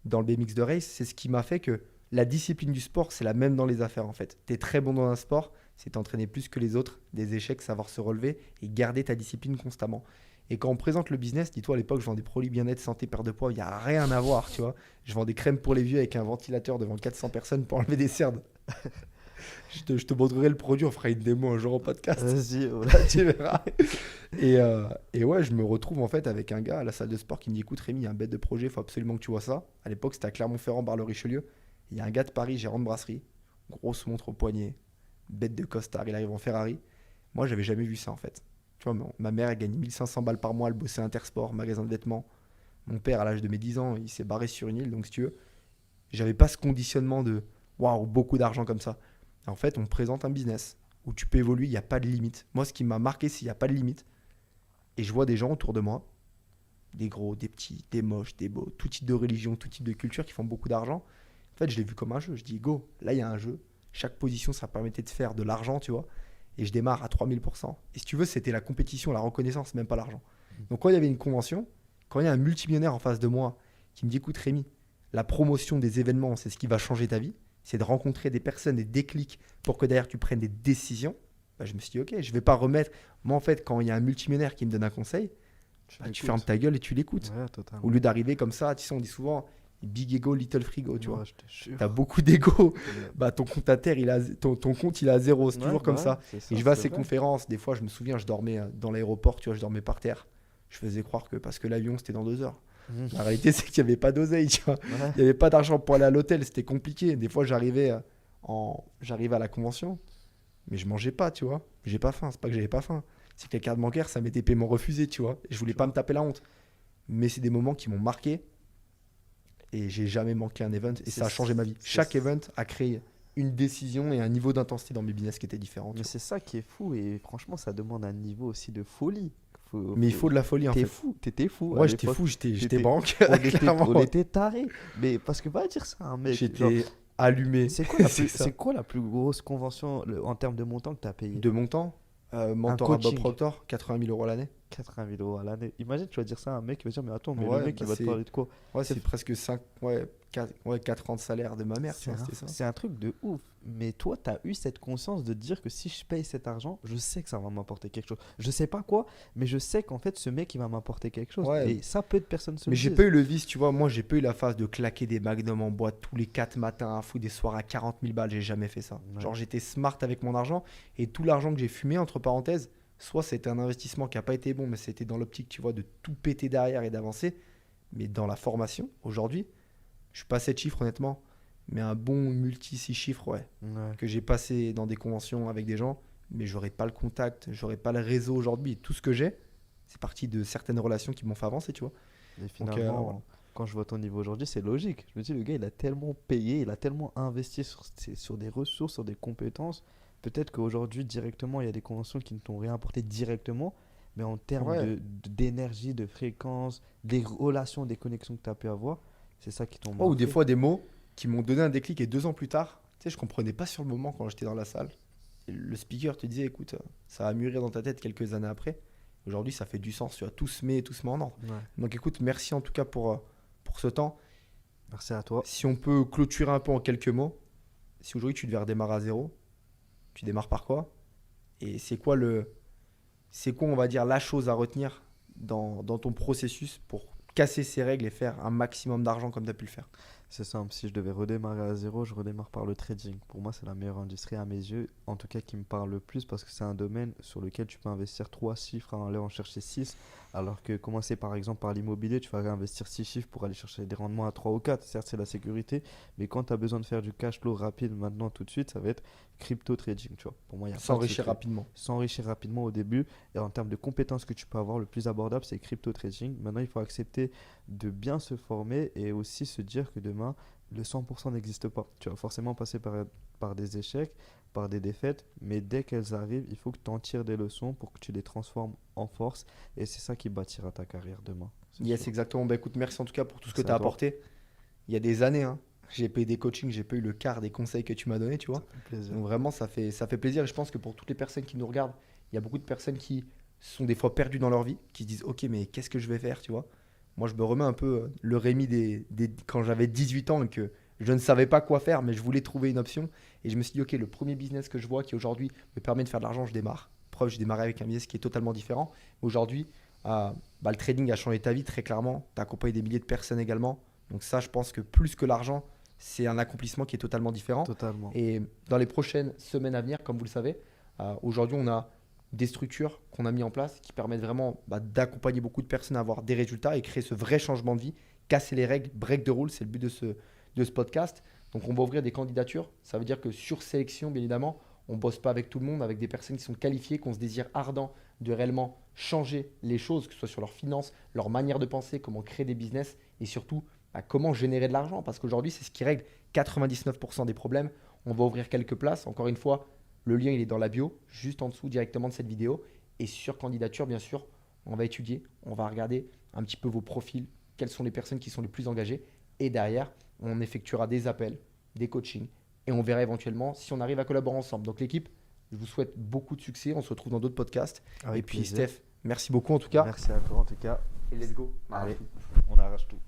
dans le BMX de race, c'est ce qui m'a fait que la discipline du sport, c'est la même dans les affaires en fait. Tu es très bon dans un sport, c'est t'entraîner plus que les autres, des échecs, savoir se relever et garder ta discipline constamment. Et quand on présente le business, dis-toi à l'époque, je vends des produits bien-être, santé, perte de poids, il n'y a rien à voir, tu vois. Je vends des crèmes pour les vieux avec un ventilateur devant 400 personnes pour enlever des cernes. Je te montrerai le produit, on fera une démo un jour au podcast. Vas-y, Là, tu verras. Et ouais, je me retrouve en fait avec un gars à la salle de sport qui me dit écoute, Rémi, il y a un bête de projet, il faut absolument que tu vois ça. À l'époque, c'était à Clermont-Ferrand, Bar-le-Richelieu. Il y a un gars de Paris, gérant de brasserie, grosse montre au poignet, bête de costard, il arrive en Ferrari. Moi, j'avais jamais vu ça en fait. Tu vois, ma mère, elle gagne 1500 balles par mois, elle bossait à Intersport, magasin de vêtements. Mon père, à l'âge de mes 10 ans, il s'est barré sur une île, donc si tu veux, j'avais pas ce conditionnement de waouh, beaucoup d'argent comme ça. En fait, on me présente un business où tu peux évoluer, il n'y a pas de limite. Moi, ce qui m'a marqué, c'est qu'il n'y a pas de limite. Et je vois des gens autour de moi, des gros, des petits, des moches, des beaux, tout type de religion, tout type de culture qui font beaucoup d'argent. En fait, je l'ai vu comme un jeu. Je dis, go, là, il y a un jeu. Chaque position, ça permettait de faire de l'argent, tu vois. Et je démarre à 3000%. Et si tu veux, c'était la compétition, la reconnaissance, même pas l'argent. Donc, quand il y avait une convention, quand il y a un multimillionnaire en face de moi qui me dit, écoute, Rémi, la promotion des événements, c'est ce qui va changer ta vie. C'est de rencontrer des personnes, des déclics pour que derrière tu prennes des décisions. Bah, je me suis dit, ok, je vais pas remettre. Moi, en fait, quand il y a un multimillionnaire qui me donne un conseil, tu bah, tu l'écoutes. fermes ta gueule et tu l'écoutes. Ouais, Au totalement. lieu d'arriver comme ça, tu sais, on dit souvent big ego, little frigo, tu vois. Ouais, je te jure. Tu as beaucoup d'ego, Ouais, bah, ton compte à terre, ton compte, il est à zéro. C'est toujours comme bah ouais, ça. c'est Et ça, je vais à c'est ces vrai. conférences. Des fois, je me souviens, je dormais dans l'aéroport, tu vois, je dormais par terre. Je faisais croire que parce que l'avion, c'était dans 2 heures. Mhm. La réalité, c'est qu'il n'y avait pas d'oseille, tu vois. Ouais. Il n'y avait pas d'argent pour aller à l'hôtel, c'était compliqué. Des fois, j'arrivais à la convention, mais je mangeais pas, tu vois. J'ai pas faim, c'est pas que j'avais pas faim. C'est que les cartes bancaires, ça m'était paiement refusé, tu vois. Et je voulais Tu pas vois. me taper la honte. Mais c'est des moments qui m'ont marqué et j'ai jamais manqué un event et C'est ça a changé ma vie. c'est- Chaque event a créé une décision et un niveau d'intensité dans mes business qui était différent. Tu Mais vois. c'est ça qui est fou et franchement, ça demande un niveau aussi de folie. Mais il faut de la folie en T'es fait. fou, t'étais fou à Moi, j'étais l'époque. fou, j'étais T'étais- banque, on clairement. était tarés. Mais parce que va dire ça à un mec. Genre, J'étais allumé. c'est quoi la C'est plus, ça. c'est quoi la plus grosse convention en termes de montant que t'as payé? De mon temps, mentor à Bob coaching. Proctor, 80 000 € l'année. 80 000 euros à l'année. Imagine, tu vas dire ça à un mec, il va dire, mais attends, mais le Ouais, mec, bah il va te c'est parler de quoi? ouais, C'est c'est presque 5, ouais, 4 ans de salaire de ma mère, tu C'est vois, un, c'était ça. c'est un truc de ouf. Mais toi, tu as eu cette conscience de dire que si je paye cet argent, je sais que ça va m'apporter quelque chose. Je sais pas quoi, mais je sais qu'en fait, ce mec, il va m'apporter quelque chose. Ouais, Et ça, peu de personnes se mais le j'ai disent. pas eu le vice, tu vois. Moi, j'ai pas eu la phase de claquer des magnums en boîte tous les 4 matins à foutre des soirs à 40 000 balles. J'ai jamais fait ça. Ouais. Genre, j'étais smart avec mon argent et tout l'argent que j'ai fumé, entre parenthèses, soit c'était un investissement qui a pas été bon, mais c'était dans l'optique, tu vois, de tout péter derrière et d'avancer. Mais dans la formation, aujourd'hui, je suis pas à 7 chiffres, honnêtement, mais un bon multi 6 chiffres, ouais. Ouais. Que j'ai passé dans des conventions avec des gens, mais j'aurais pas le contact, j'aurais pas le réseau aujourd'hui. Tout ce que j'ai, c'est parti de certaines relations qui m'ont fait avancer, tu vois. Et Donc, finalement, voilà. quand je vois ton niveau aujourd'hui, c'est logique. Je me dis, le gars, il a tellement payé, il a tellement investi sur des ressources, sur des compétences. Peut-être qu'aujourd'hui, directement, il y a des conventions qui ne t'ont rien apporté directement, mais en termes Ouais. d'énergie, de fréquence, des relations, des connexions que tu as pu avoir, c'est ça qui t'ont Oh, ou des marqué. fois des mots qui m'ont donné un déclic et 2 ans plus tard, tu sais, je comprenais pas sur le moment quand j'étais dans la salle. Et le speaker te disait, écoute, ça va mûrir dans ta tête quelques années après. Aujourd'hui, ça fait du sens, tu vois, tout se met en ordre. Ouais. Donc écoute, merci en tout cas pour ce temps. Merci à toi. Si on peut clôturer un peu en quelques mots, si aujourd'hui tu devais redémarrer à zéro, tu démarres par quoi? Et c'est quoi, on va dire, la chose à retenir dans ton processus pour casser ces règles et faire un maximum d'argent comme tu as pu le faire? C'est simple, si je devais redémarrer à zéro, je redémarre par le trading. Pour moi, c'est la meilleure industrie à mes yeux, en tout cas qui me parle le plus parce que c'est un domaine sur lequel tu peux investir 3 chiffres à aller en chercher 6, alors que commencer par exemple par l'immobilier, tu vas réinvestir 6 chiffres pour aller chercher des rendements à 3 ou 4. Certes, c'est la sécurité, mais quand tu as besoin de faire du cash flow rapide maintenant, tout de suite, ça va être crypto trading, tu vois. Pour moi, il n'y a pas de S'enrichir secret. rapidement. S'enrichir rapidement au début et en termes de compétences que tu peux avoir, le plus abordable, c'est crypto trading. Maintenant, il faut accepter de bien se former et aussi se dire que demain, le 100% n'existe pas. Tu vas forcément passer par des échecs, par des défaites, mais dès qu'elles arrivent, il faut que tu en tires des leçons pour que tu les transformes en force et c'est ça qui bâtira ta carrière demain. C'est Yes, sûr. exactement. Bah, écoute, merci en tout cas pour tout ce que Merci tu as à toi. apporté. Il y a des années, hein, j'ai payé des coachings, j'ai pas eu le quart des conseils que tu m'as donné, tu Ça vois. fait plaisir. Donc vraiment, ça fait plaisir. Et je pense que pour toutes les personnes qui nous regardent, il y a beaucoup de personnes qui sont des fois perdues dans leur vie, qui se disent, ok, mais qu'est-ce que je vais faire, tu vois. Moi, je me remets un peu le Rémi quand j'avais 18 ans et que je ne savais pas quoi faire, mais je voulais trouver une option. Et je me suis dit, ok, le premier business que je vois qui aujourd'hui me permet de faire de l'argent, je démarre. Preuve, je démarrais avec un business qui est totalement différent. Aujourd'hui, le trading a changé ta vie très clairement. Tu as accompagné des milliers de personnes également. Donc ça, je pense que plus que l'argent, c'est un accomplissement qui est totalement différent. Totalement. Et dans les prochaines semaines à venir, comme vous le savez, aujourd'hui, on a des structures qu'on a mis en place qui permettent vraiment d'accompagner beaucoup de personnes à avoir des résultats et créer ce vrai changement de vie, casser les règles, break the rules, c'est le but de ce podcast. Donc, on va ouvrir des candidatures. Ça veut dire que sur sélection, bien évidemment, on ne bosse pas avec tout le monde, avec des personnes qui sont qualifiées, qui ont ce désir ardent de réellement changer les choses, que ce soit sur leurs finances, leur manière de penser, comment créer des business et surtout comment générer de l'argent. Parce qu'aujourd'hui, c'est ce qui règle 99% des problèmes. On va ouvrir quelques places. Encore une fois, le lien il est dans la bio, juste en dessous directement de cette vidéo. Et sur candidature, bien sûr, on va étudier, on va regarder un petit peu vos profils, quelles sont les personnes qui sont les plus engagées. Et derrière, on effectuera des appels, des coachings. Et on verra éventuellement si on arrive à collaborer ensemble. Donc l'équipe, je vous souhaite beaucoup de succès. On se retrouve dans d'autres podcasts. Avec Et puis plaisir. Steph, merci beaucoup en tout cas. Merci à toi en tout cas. Et let's go. Allez, on arrache tout.